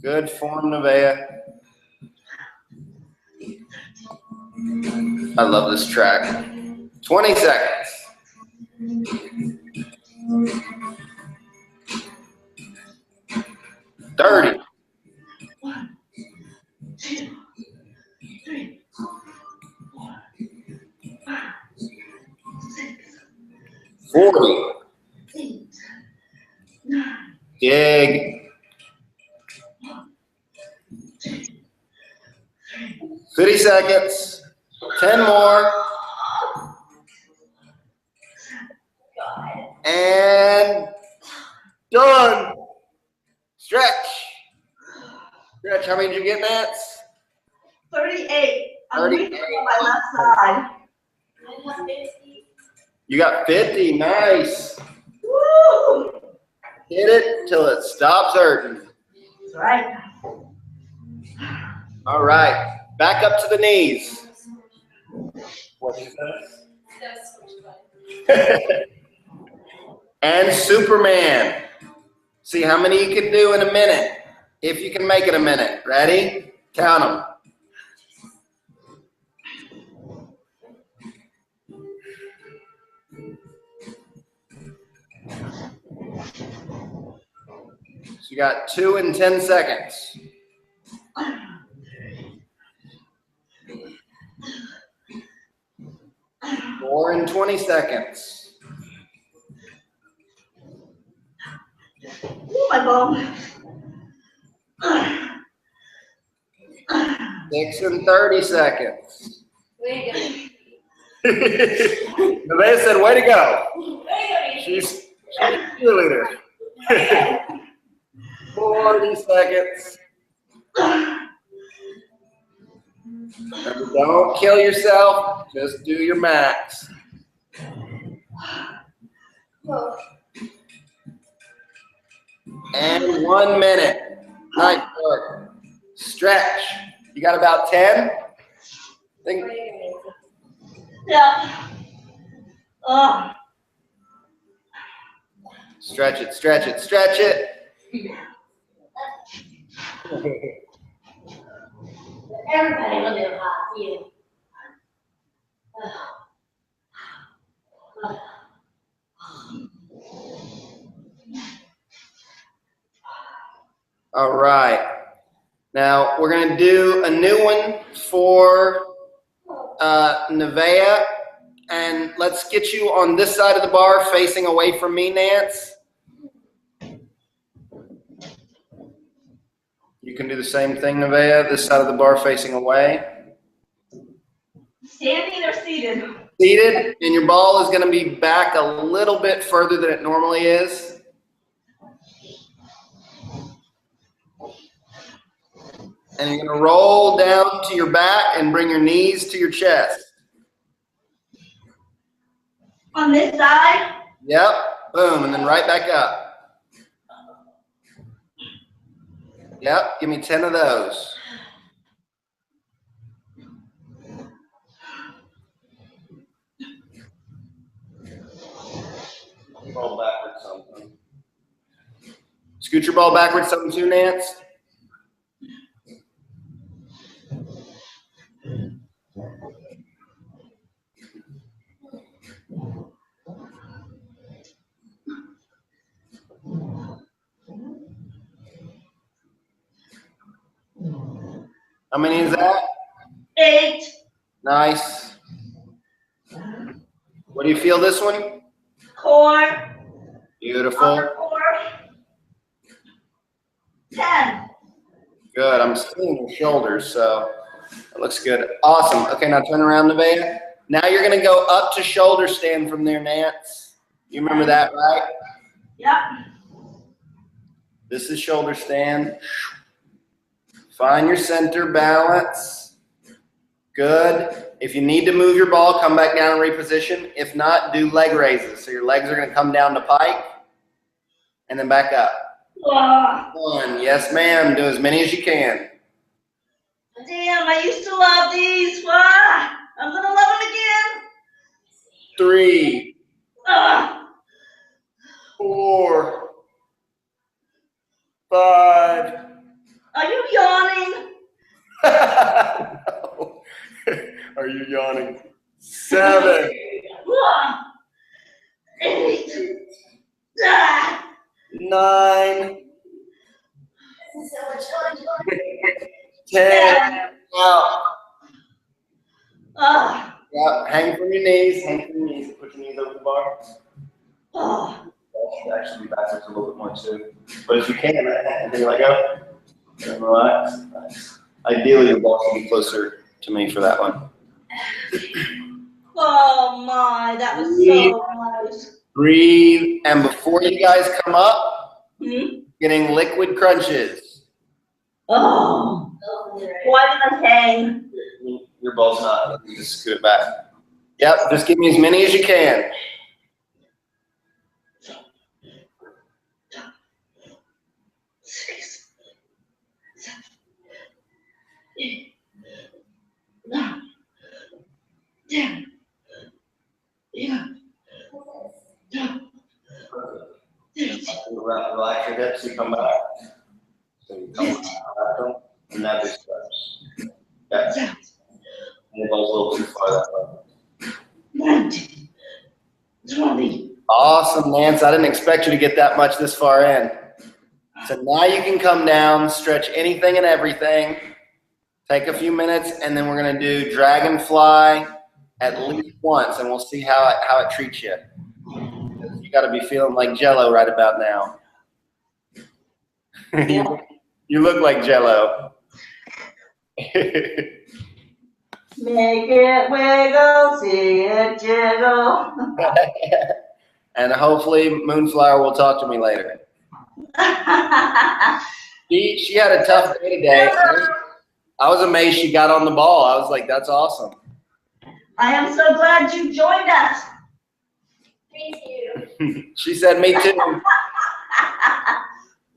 Good form, Nevaeh. I love this track. 20 seconds. 30. 1, 2, 3, 4, 5, 6, 40. 8, 9, Dig. 50 seconds. 10 more. And done. Stretch. Stretch. How many did you get, Nance? 38. I'm 38. weak on my left side. You got 50. Nice. Woo! Hit it till it stops hurting. That's right. All right. Back up to the knees. What is that? And Superman. See how many you can do in a minute. If you can make it a minute. Ready? Count them. So you got 2 in 10 seconds. 4 in 20 seconds. Oh, my bum. 6 in 30 seconds. Nevaeh said, way to go. She's a cheerleader. 40 seconds. And don't kill yourself. Just do your max. And 1 minute. Nice work. Stretch. You got about 10? Yeah. Oh. Stretch it, stretch it, stretch it. Everybody will do hot, you. All right. Now we're going to do a new one for Nevaeh. And let's get you on this side of the bar facing away from me, Nance. You can do the same thing, Nevaeh, this side of the bar facing away. Standing or seated? Seated, and your ball is going to be back a little bit further than it normally is. And you're going to roll down to your back and bring your knees to your chest. On this side? Yep, boom, and then right back up. Yep, give me 10 of those. Roll backwards something. Scoot your ball backwards something too, Nance. How many is that? 8. Nice. What do you feel this one? Core. Beautiful. Upper core. 10. Good. I'm seeing your shoulders, so that looks good. Awesome. Okay, now turn around, Nevaeh. Now you're going to go up to shoulder stand from there, Nance. You remember that, right? Yep. This is shoulder stand. Find your center balance. Good. If you need to move your ball, come back down and reposition. If not, do leg raises. So your legs are going to come down to pike and then back up. 1. Yes, ma'am. Do as many as you can. Damn, I used to love these. I'm going to love them again. 3, 4, 5. Are you yawning? No. Are you yawning? 7, 8. 9, 10. Out. Yep. Hang from your knees. Hang from your knees. Put your knees over the bar. That should actually be backwards a little bit more too. But if you can, and then let go. And relax. Nice. Ideally, your ball should be closer to me for that one. Oh my, that was so nice. Breathe. And before you guys come up, getting liquid crunches. Oh, why did I hang? Your ball's not. You just scoot it back. Yep. Just give me as many as you can. Six, 7, 8, 9, 10, 11, 12, 13. Relax your hips. You come back. So you come back, and that is steps. Yeah. And the ball's a little too far that way. 19, 20. Awesome, Nance. I didn't expect you to get that much this far in. So now you can come down, stretch anything and everything. Take a few minutes, and then we're going to do dragonfly at least once, and we'll see how it treats you. You got to be feeling like Jello right about now. You look like Jello. Make it wiggle, see it jiggle. And hopefully Moonflower will talk to me later. She had a tough day today. I was amazed she got on the ball. I was like, that's awesome. I am so glad you joined us. Me too. She said, me too.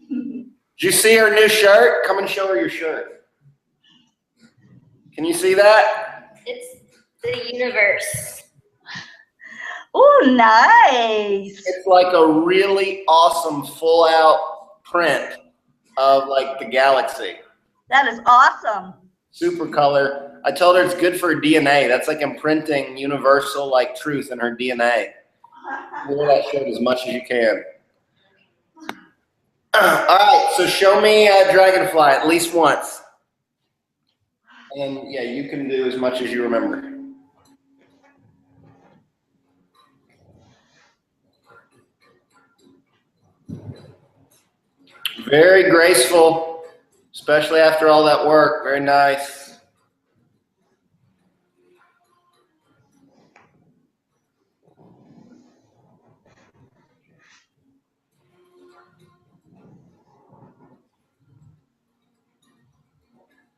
Did you see her new shirt? Come and show her your shirt. Can you see that? It's the universe. Oh, nice. It's like a really awesome full out print of like the galaxy. That is awesome. Super color. I told her it's good for her DNA. That's like imprinting universal like truth in her DNA. Wear that shirt as much as you can. All right, so show me dragonfly at least once. And yeah, you can do as much as you remember. Very graceful. Especially after all that work. Very nice.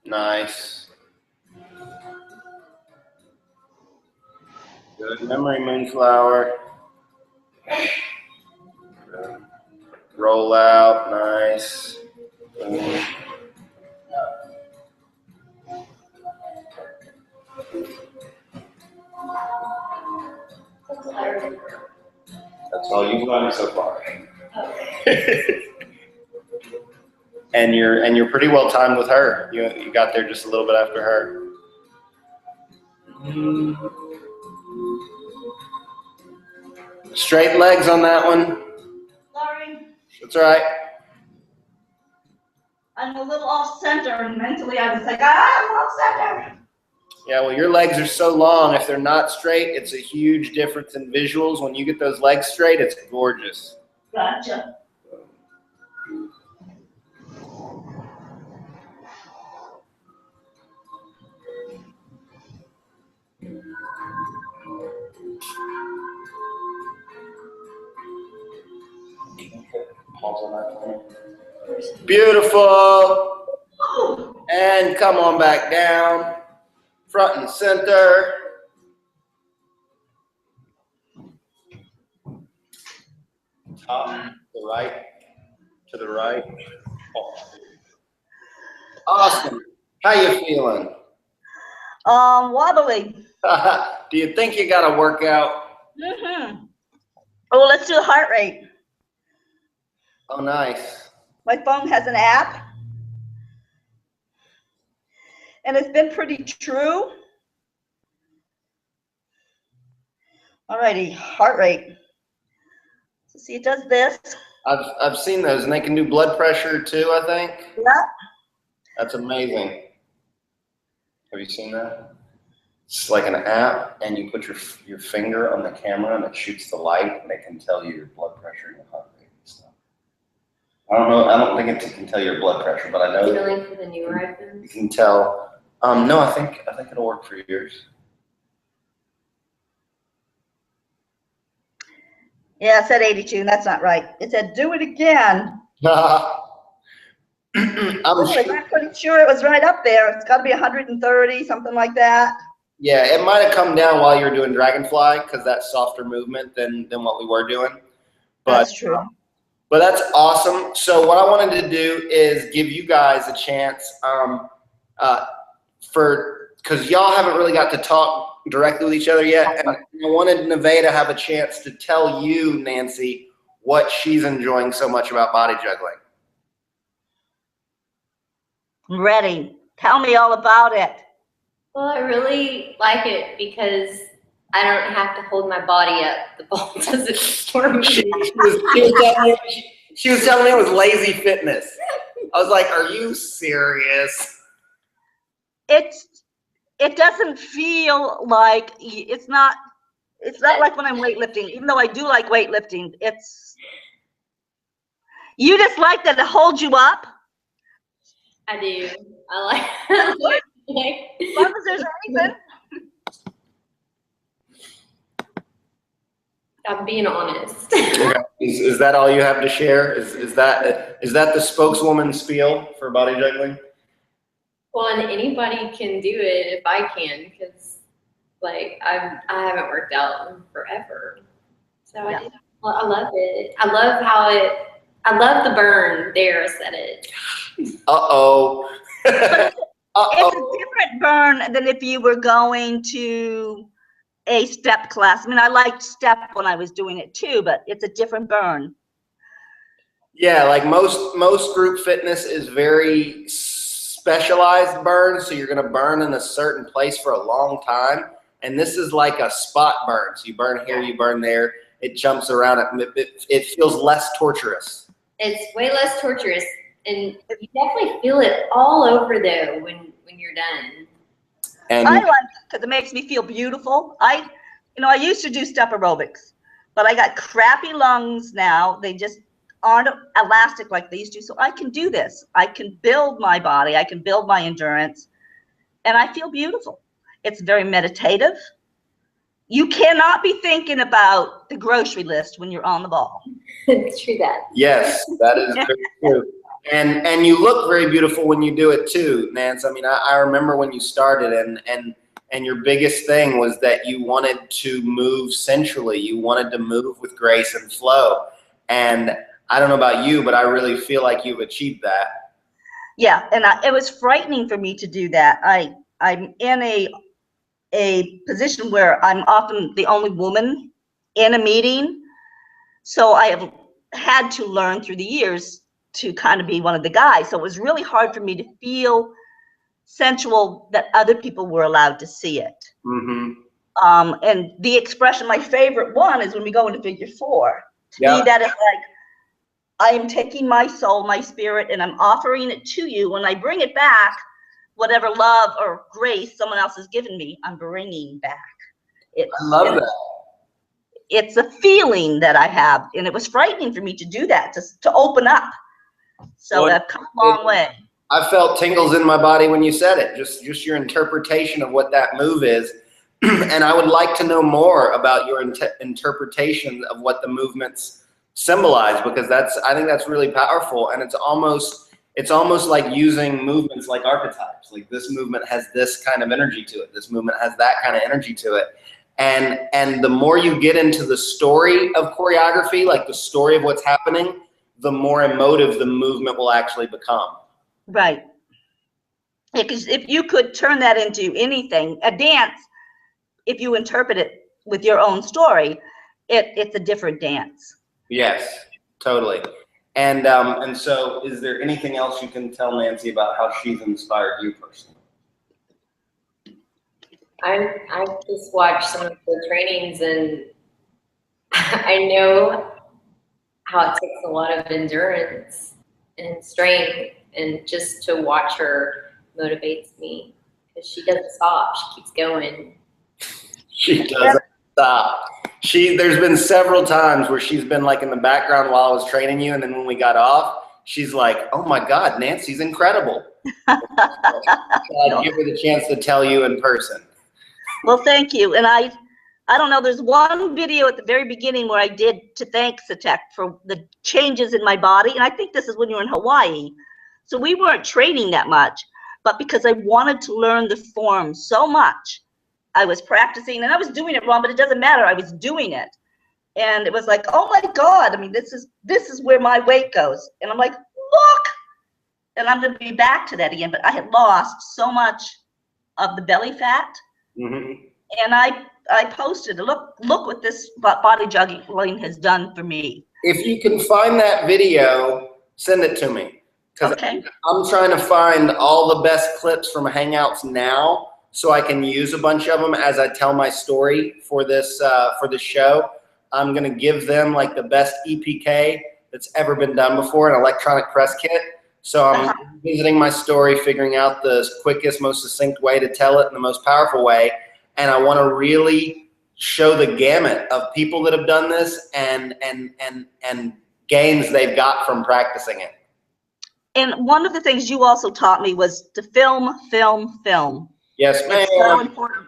Nice. Good memory, Moonflower. Good. Roll out. Nice. Boom. That's all you've learned so far. And you're pretty well timed with her. You got there just a little bit after her. Straight legs on that one. Sorry. That's all right. I'm a little off center, and mentally I was like, I'm off center. Yeah, well, your legs are so long. If they're not straight, it's a huge difference in visuals. When you get those legs straight, it's gorgeous. Gotcha. Beautiful. And come on back down. Front and center. Top to the right. To the right. Oh. Awesome. How you feeling? Wobbly. Do you think you got a workout? Oh, let's do the heart rate. Oh, nice. My phone has an app, and it's been pretty true. Alrighty, heart rate. So see, it does this. I've seen those, and they can do blood pressure too, I think. Yeah. That's amazing. Have you seen that? It's like an app, and you put your finger on the camera, and it shoots the light, and it can tell you your blood pressure and your heart rate and stuff. I don't know. I don't think it can tell your blood pressure, but I know Feeling for the newer iPhones? you can tell. No, I think it'll work for yours. Yeah, it said 82, and that's not right. It said do it again. I'm pretty sure it was right up there. It's got to be 130, something like that. Yeah, it might have come down while you were doing Dragonfly because that's softer movement than what we were doing. But, that's true. But that's awesome. So what I wanted to do is give you guys a chance because y'all haven't really got to talk directly with each other yet. And I wanted Nevaeh to have a chance to tell you, Nancy, what she's enjoying so much about body juggling. I'm ready. Tell me all about it. Well, I really like it because I don't have to hold my body up. The ball does it for me. She was telling me it was lazy fitness. I was like, are you serious? It doesn't feel like it's not like when I'm weightlifting, even though I do like weightlifting. You just like that it holds you up? I do. I like As long as there's anything. I'm being honest. Okay. Is that all you have to share? Is that the spokeswoman spiel for body juggling? Well, and anybody can do it if I can, because like I haven't worked out in forever, so Yeah. I love it. I love the burn. There, said it. Uh-oh. It's a different burn than if you were going to a step class. I mean, I liked step when I was doing it too, but it's a different burn. Yeah, like most group fitness is very specialized burn, so you're gonna burn in a certain place for a long time. And this is like a spot burn. So you burn here, you burn there. It jumps around. It feels less torturous. It's way less torturous, and you definitely feel it all over though when you're done. And I like it because it makes me feel beautiful. I used to do step aerobics, but I got crappy lungs now. aren't elastic like they used to. So I can do this. I can build my body. I can build my endurance, and I feel beautiful. It's very meditative. You cannot be thinking about the grocery list when you're on the ball. True that. Yes, that is very true. And you look very beautiful when you do it too, Nance. I mean, I remember when you started, and your biggest thing was that you wanted to move sensually. You wanted to move with grace and flow. And I don't know about you, but I really feel like you've achieved that. Yeah, and it was frightening for me to do that. I'm in a position where I'm often the only woman in a meeting. So I have had to learn through the years to kind of be one of the guys. So it was really hard for me to feel sensual that other people were allowed to see it. Mm-hmm. And the expression, my favorite one, is when we go into figure 4. To Yeah. me, that is like, I am taking my soul, my spirit, and I'm offering it to you. When I bring it back, whatever love or grace someone else has given me, I'm bringing back. I love that. It's a feeling that I have, and it was frightening for me to do that, to open up. So Well, I've come a long way. I felt tingles in my body when you said it, just your interpretation of what that move is. And I would like to know more about your interpretation of what the movements symbolize, because I think that's really powerful. And it's almost like using movements like archetypes. Like, this movement has this kind of energy to it. This movement has that kind of energy to it. And the more you get into the story of choreography, like the story of what's happening, the more emotive the movement will actually become. Right. Because if you could turn that into anything, a dance, if you interpret it with your own story, it's a different dance. Yes, totally. And so, is there anything else you can tell Nancy about how she's inspired you personally? I just watched some of the trainings, and I know how it takes a lot of endurance and strength, and just to watch her motivates me, because she doesn't stop. She keeps going. She doesn't stop. There's been several times where she's been like in the background while I was training you, and then when we got off, she's like, "Oh my God, Nancy's incredible." So I'd give her the chance to tell you in person. Well, thank you. And I don't know, there's one video at the very beginning where I did to thank Satek for the changes in my body. And I think this is when you were in Hawaii. So we weren't training that much, but because I wanted to learn the form so much, I was practicing, and I was doing it wrong, but it doesn't matter. I was doing it. And it was like, oh my God, I mean, this is where my weight goes. And I'm like, look, and I'm going to be back to that again. But I had lost so much of the belly fat. Mm-hmm. And I posted, look what this BodyJuggling has done for me. If you can find that video, send it to me. Okay. I'm trying to find all the best clips from Hangouts now, so I can use a bunch of them as I tell my story for this show. I'm gonna give them like the best EPK that's ever been done before, an electronic press kit. So I'm visiting my story, figuring out the quickest, most succinct way to tell it in the most powerful way. And I want to really show the gamut of people that have done this and gains they've got from practicing it. And one of the things you also taught me was to film. Yes, ma'am. It's so important.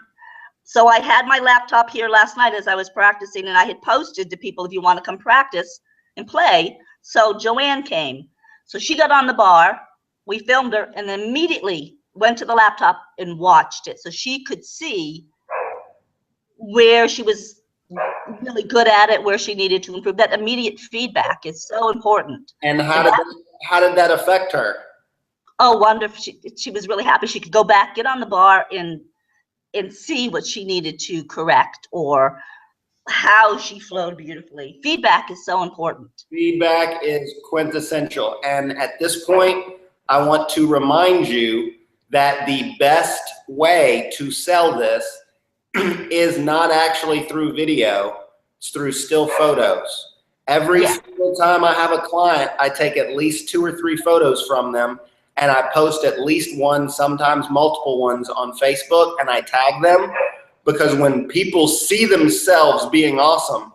So I had my laptop here last night as I was practicing, and I had posted to people, if you want to come practice and play. So Joanne came. So she got on the bar, we filmed her, and then immediately went to the laptop and watched it. So she could see where she was really good at it, where she needed to improve. That immediate feedback is so important. And how did that affect her? Oh, wonderful. She was really happy. She could go back, get on the bar, and see what she needed to correct, or how she flowed beautifully. Feedback is so important. Feedback is quintessential. And at this point, I want to remind you that the best way to sell this is not actually through video, it's through still photos. Every single time I have a client, I take at least 2 or 3 photos from them, and I post at least one, sometimes multiple ones on Facebook, and I tag them. Because when people see themselves being awesome,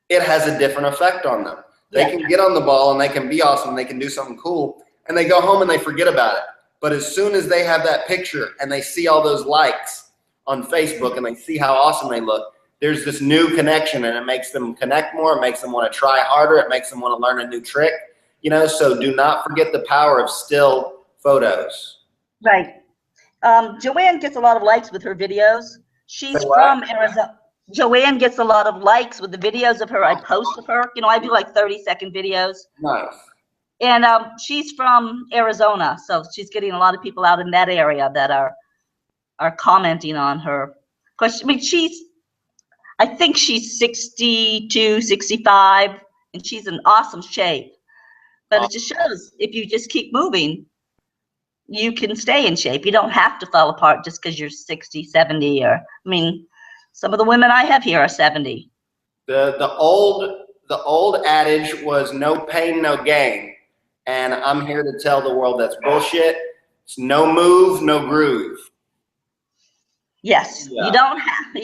it has a different effect on them. They can get on the ball and they can be awesome. They can do something cool, and they go home and they forget about it. But as soon as they have that picture and they see all those likes on Facebook and they see how awesome they look, there's this new connection, and it makes them connect more. It makes them want to try harder. It makes them want to learn a new trick. You know, so do not forget the power of still photos. Right. Joanne gets a lot of likes with her videos. She's from Arizona. Joanne gets a lot of likes with the videos of her. I post of her. You know, I do like 30-second videos. Nice. And she's from Arizona, so she's getting a lot of people out in that area that are commenting on her. Because I mean, I think she's 62, 65, and she's in awesome shape. But it just shows if you just keep moving, you can stay in shape. You don't have to fall apart just because you're 60, 70, or I mean, some of the women I have here are 70. The old adage was no pain, no gain. And I'm here to tell the world that's bullshit. It's no move, no groove. Yes, Yeah. you don't have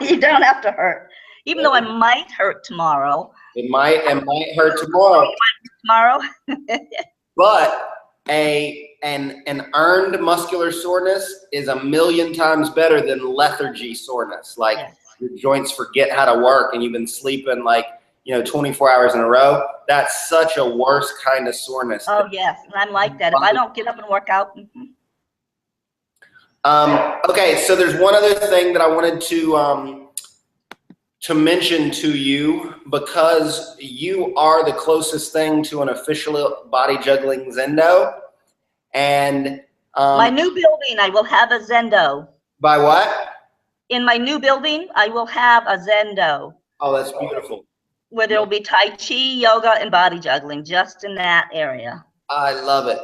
you don't have to hurt. Even though I might hurt tomorrow. It might hurt tomorrow. But an earned muscular soreness is a million times better than lethargy soreness. Like your joints forget how to work and you've been sleeping like, 24 hours in a row. That's such a worse kind of soreness. Oh yes, and I'm like that. If I don't get up and work out. Okay, so there's one other thing that I wanted to mention to you, because you are the closest thing to an official body juggling Zendo. And my new building, I will have a Zendo. By what? In my new building, I will have a Zendo. Oh, that's beautiful. Where there'll be Tai Chi, yoga, and body juggling, just in that area. I love it.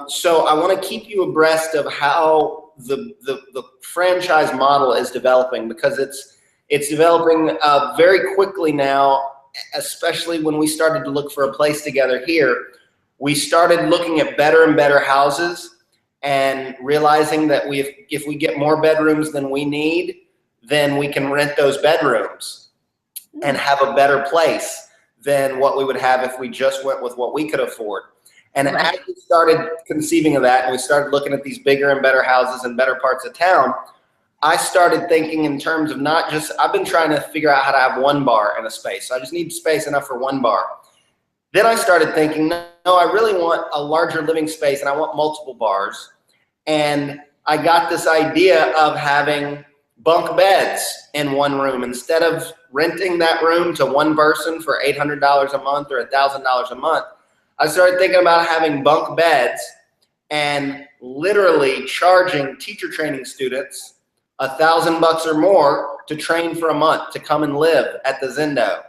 So I want to keep you abreast of how the franchise model is developing, because it's developing very quickly now, especially when we started to look for a place together here. We started looking at better and better houses and realizing that if we get more bedrooms than we need, then we can rent those bedrooms and have a better place than what we would have if we just went with what we could afford. And as we started conceiving of that, and we started looking at these bigger and better houses in better parts of town, I started thinking in terms of not just, I've been trying to figure out how to have one bar in a space. So I just need space enough for one bar. Then I started thinking, no, I really want a larger living space and I want multiple bars. And I got this idea of having bunk beds in one room. Instead of renting that room to one person for $800 a month or $1,000 a month, I started thinking about having bunk beds and literally charging teacher training students $1,000 or more to train for a month to come and live at the Zendo.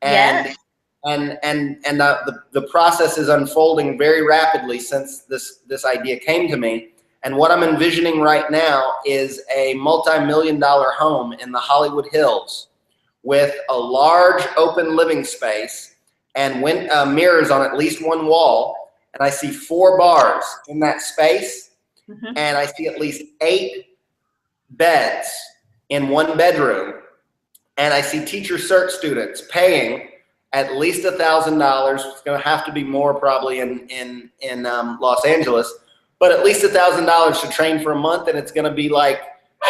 And the process is unfolding very rapidly since this idea came to me. And what I'm envisioning right now is a multi-million-dollar home in the Hollywood Hills with a large open living space and mirrors on at least one wall. And I see 4 bars in that space. And I see at least 8 beds in one bedroom. And I see teacher cert students paying at least $1,000. It's going to have to be more probably in Los Angeles, but at least $1,000 to train for a month. And it's going to be like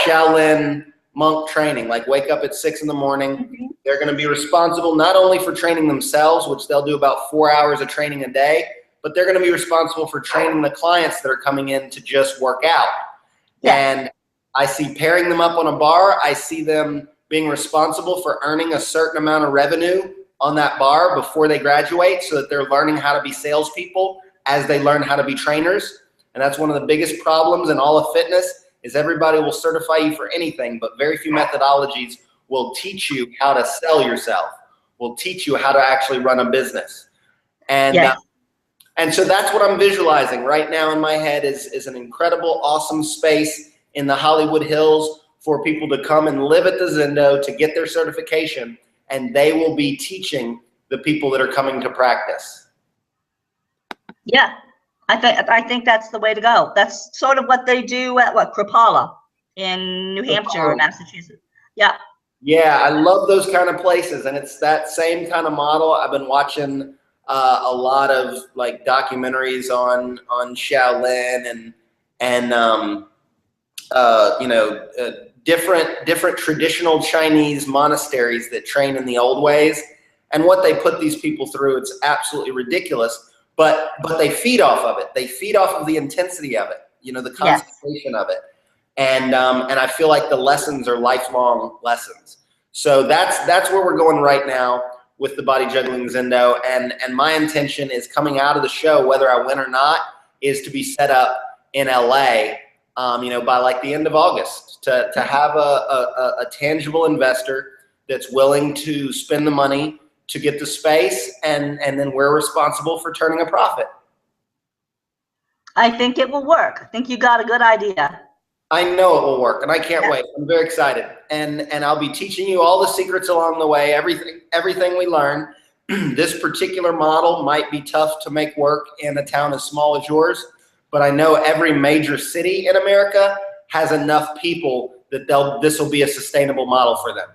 Shaolin monk training, like wake up at 6 in the morning. They're going to be responsible not only for training themselves, which they'll do about 4 hours of training a day, but they're going to be responsible for training the clients that are coming in to just work out. And I see pairing them up on a bar. I see them being responsible for earning a certain amount of revenue on that bar before they graduate, so that they're learning how to be salespeople as they learn how to be trainers. And that's one of the biggest problems in all of fitness, is everybody will certify you for anything, but very few methodologies will teach you how to sell yourself, will teach you how to actually run a business. And so that's what I'm visualizing right now in my head is an incredible, awesome space in the Hollywood Hills for people to come and live at the Zendo to get their certification, and they will be teaching the people that are coming to practice. Yeah, I think that's the way to go. That's sort of what they do at Kripaula in New Hampshire or Massachusetts. Yeah. Yeah, I love those kind of places, and it's that same kind of model. I've been watching a lot of like documentaries on Shaolin and different traditional Chinese monasteries that train in the old ways, and what they put these people through. It's absolutely ridiculous, but they feed off of it. They feed off of the intensity of it. The concentration of it. And I feel like the lessons are lifelong lessons. So that's where we're going right now with the Body Juggling Zendo. And my intention is, coming out of the show, whether I win or not, is to be set up in LA, by like the end of August, to have a tangible investor that's willing to spend the money to get the space, and then we're responsible for turning a profit. I think it will work. I think you got a good idea. I know it will work, and I can't wait. I'm very excited, and I'll be teaching you all the secrets along the way, everything we learn. This particular model might be tough to make work in a town as small as yours, but I know every major city in America has enough people that this will be a sustainable model for them.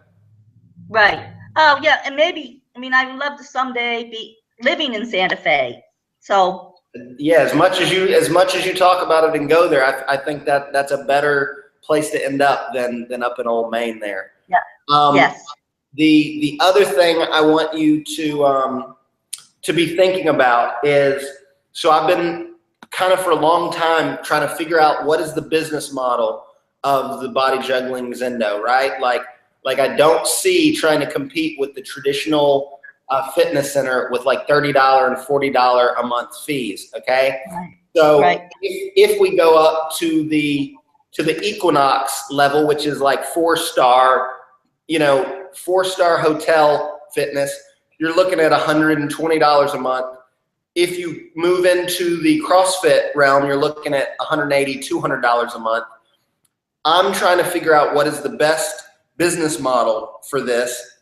Right. Oh yeah, and maybe, I would love to someday be living in Santa Fe. So yeah, as much as you talk about it and go there, I think that's a better place to end up than up in old Maine there. Yeah. Yes. The other thing I want you to be thinking about is, so I've been kind of for a long time trying to figure out what is the business model of the Body Juggling Zendo, right? Like I don't see trying to compete with the traditional fitness center with like $30 and $40 a month fees. Okay. Right. So right. if we go up to the Equinox level, which is like 4-star hotel fitness, you're looking at $120 a month. If you move into the CrossFit realm, you're looking at $180, $200 a month. I'm trying to figure out what is the best business model for this.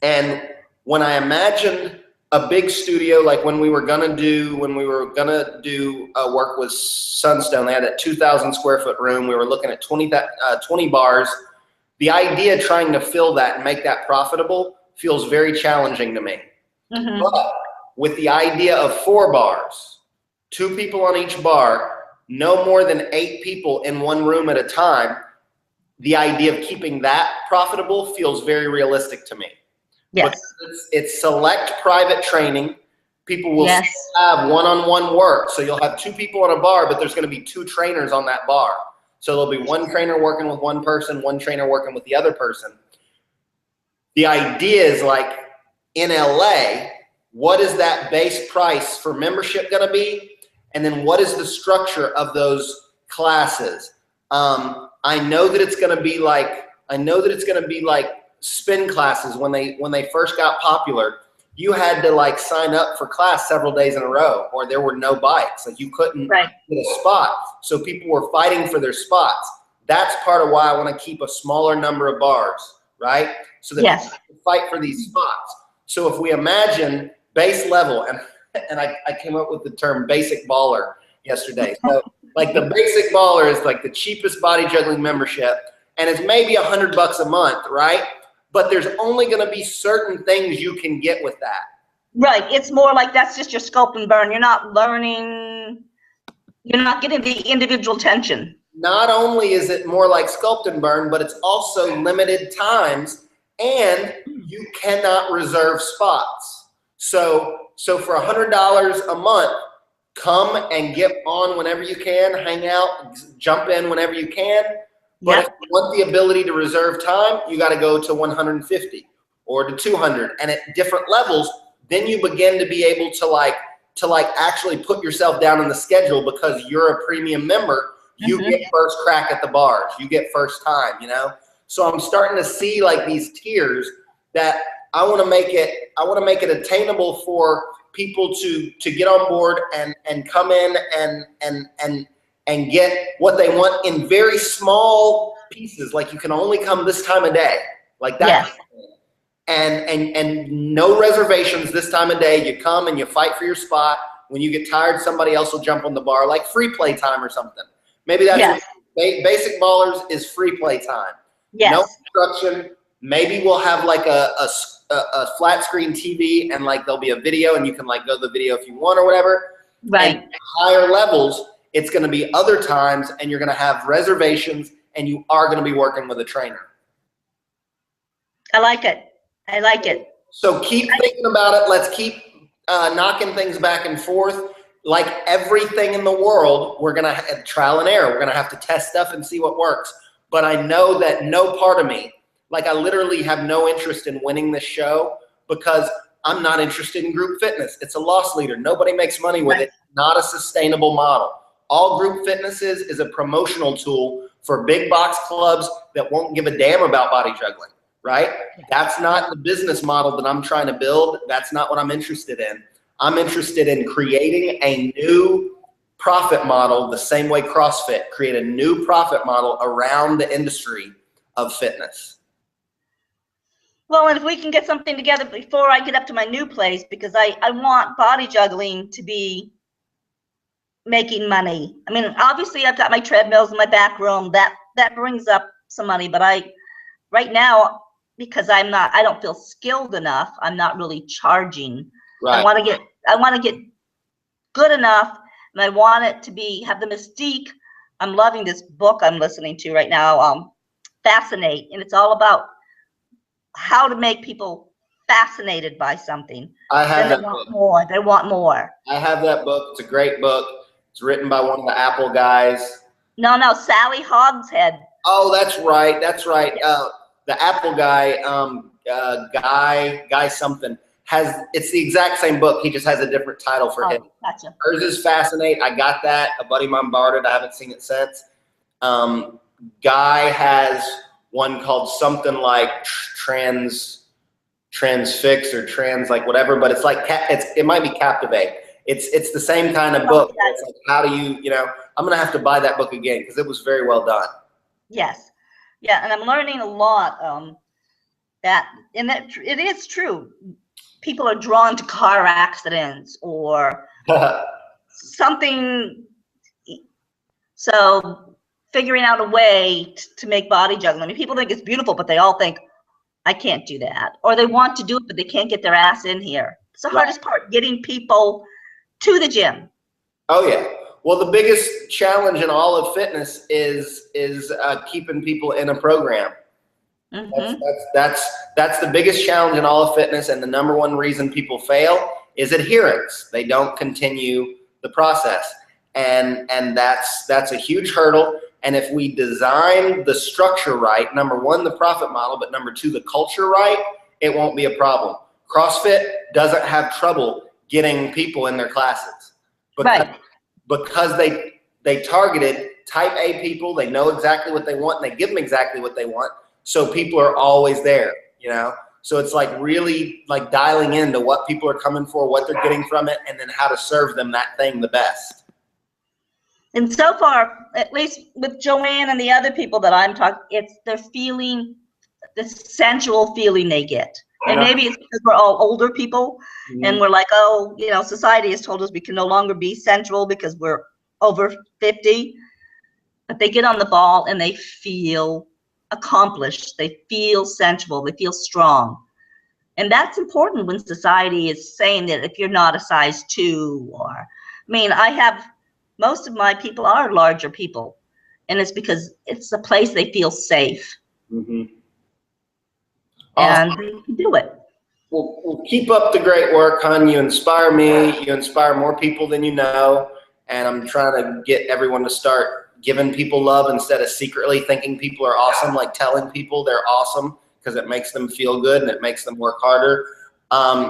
And when I imagined a big studio, like when we were gonna do work with Sunstone, they had a 2,000 square foot room. We were looking at 20 bars. The idea of trying to fill that and make that profitable feels very challenging to me. Mm-hmm. But with the idea of 4 bars, 2 people on each bar, no more than 8 people in one room at a time, the idea of keeping that profitable feels very realistic to me. Yes. But it's select private training. People will yes. have one-on-one work. So you'll have 2 people on a bar, but there's going to be 2 trainers on that bar. So there'll be one trainer working with one person, one trainer working with the other person. The idea is, like in LA, what is that base price for membership going to be? And then what is the structure of those classes? I know that it's going to be like spin classes. When they first got popular, you had to like sign up for class several days in a row, or there were no bikes. Like you couldn't right. get a spot. So people were fighting for their spots. That's part of why I want to keep a smaller number of bars, right? So that yes. people can fight for these spots. So if we imagine base level, and I came up with the term basic baller yesterday. So like the basic baller is like the cheapest body juggling membership, and it's maybe $100 a month, right? But there's only going to be certain things you can get with that. Right. It's more like that's just your sculpt and burn. You're not learning. You're not getting the individual tension. Not only is it more like sculpt and burn, but it's also limited times, and you cannot reserve spots. So for $100 a month, come and get on whenever you can, hang out, jump in whenever you can. But if you want the ability to reserve time, you got to go to 150 or to 200, and at different levels, then you begin to be able to actually put yourself down in the schedule, because you're a premium member. You mm-hmm. get first crack at the bars. You get first time, So I'm starting to see like these tiers that I want to make it attainable for people to get on board and come in and get what they want in very small pieces. Like you can only come this time of day, like that. Yes. And no reservations this time of day. You come and you fight for your spot. When you get tired, somebody else will jump on the bar, like free play time or something. Maybe that's yes. Basic Ballers is free play time. Yes. No instruction, maybe we'll have like a flat screen TV, and like there'll be a video, and you can like go to the video if you want or whatever. Right. And higher levels, it's going to be other times, and you're going to have reservations, and you are going to be working with a trainer. I like it. I like it. So keep thinking about it. Let's keep knocking things back and forth. Like everything in the world, we're going to have trial and error. We're going to have to test stuff and see what works. But I know that no part of me, like I literally have no interest in winning this show because I'm not interested in group fitness. It's a loss leader. Nobody makes money with it. Not a sustainable model. All group fitness is a promotional tool for big box clubs that won't give a damn about body juggling, right? That's not the business model that I'm trying to build. That's not what I'm interested in. I'm interested in creating a new profit model the same way CrossFit, create a new profit model around the industry of fitness. Well, and if we can get something together before I get up to my new place, because I want body juggling to be making money. I mean, obviously I've got my treadmills in my back room. That brings up some money, but right now, because I don't feel skilled enough, I'm not really charging. Right. I want to get good enough, and I want it to have the mystique. I'm loving this book I'm listening to right now, Fascinate, and it's all about how to make people fascinated by something. I have that they want book. More. They want more. I have that book. It's a great book. It's written by one of the Apple guys. No, Sally Hogshead. Oh, that's right. That's right. The Apple guy, guy something, it's the exact same book. He just has a different title for him. Gotcha. Hers is Fascinate. I got that. A buddy of mine borrowed it. I haven't seen it since. Guy has one called something like Transfix or Trans like whatever, but it's like it might be Captivate. It's the same kind of book. It's like, how do you know? I'm gonna have to buy that book again because it was very well done. Yes, yeah, and I'm learning a lot. That it is true. People are drawn to car accidents or something. So figuring out a way to make body juggling. I mean, people think it's beautiful, but they all think, I can't do that. Or they want to do it, but they can't get their ass in here. It's the hardest part, getting people to the gym. Oh, yeah. Well, the biggest challenge in all of fitness is keeping people in a program. Mm-hmm. That's the biggest challenge in all of fitness, and the number one reason people fail is adherence. They don't continue the process, and that's a huge hurdle. And if we design the structure right, number one, the profit model, but number two, the culture right, it won't be a problem. CrossFit doesn't have trouble getting people in their classes because they targeted type A people. They know exactly what they want, and they give them exactly what they want. So people are always there, you know? So it's like really like dialing into what people are coming for, what they're getting from it, and then how to serve them that thing the best. And so far, at least with Joanne and the other people that I'm talking, it's they're feeling the sensual feeling they get. And maybe it's because we're all older people, and we're like, oh, you know, society has told us we can no longer be sensual because we're over 50. But they get on the ball and they feel accomplished. They feel sensual. They feel strong. And that's important when society is saying that if you're not a size 2 or, I mean, most of my people are larger people, and it's because it's a place they feel safe. Mm-hmm. And they can do it. Well, keep up the great work, hon. You inspire me. You inspire more people than you know. And I'm trying to get everyone to start giving people love instead of secretly thinking people are awesome, like telling people they're awesome because it makes them feel good and it makes them work harder.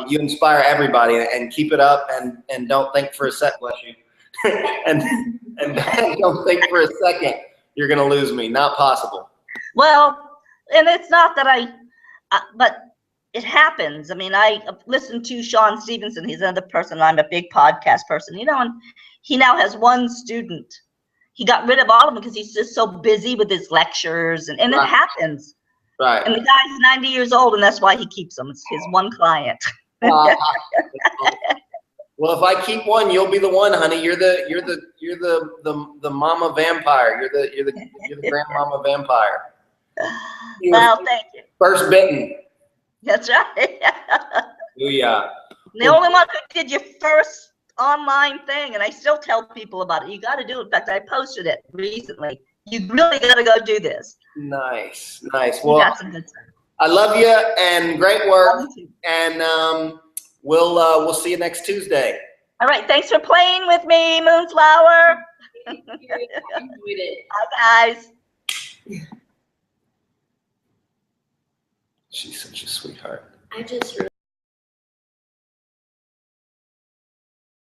You inspire everybody, and keep it up, and don't think for a sec, bless you. and don't think for a second you're going to lose me. Not possible. Well, and it's not that but it happens. I mean, I listened to Sean Stevenson. He's another person. I'm a big podcast person, you know, and he now has one student. He got rid of all of them because he's just so busy with his lectures, and it happens. Right. And the guy's 90 years old, and that's why he keeps them. It's his one client. Well, if I keep one, you'll be the one, honey. You're the mama vampire. You're the grandmama vampire. Well, thank you. First bitten. That's right. Booyah. The only one who did your first online thing, and I still tell people about it. You got to do it. In fact, I posted it recently. You really got to go do this. Nice, nice. You Well, got some good stuff. I love you and great work. Love you too. And we'll see you next Tuesday. All right. Thanks for playing with me, Moonflower. I enjoyed it. Bye, guys. She's such a sweetheart. I just really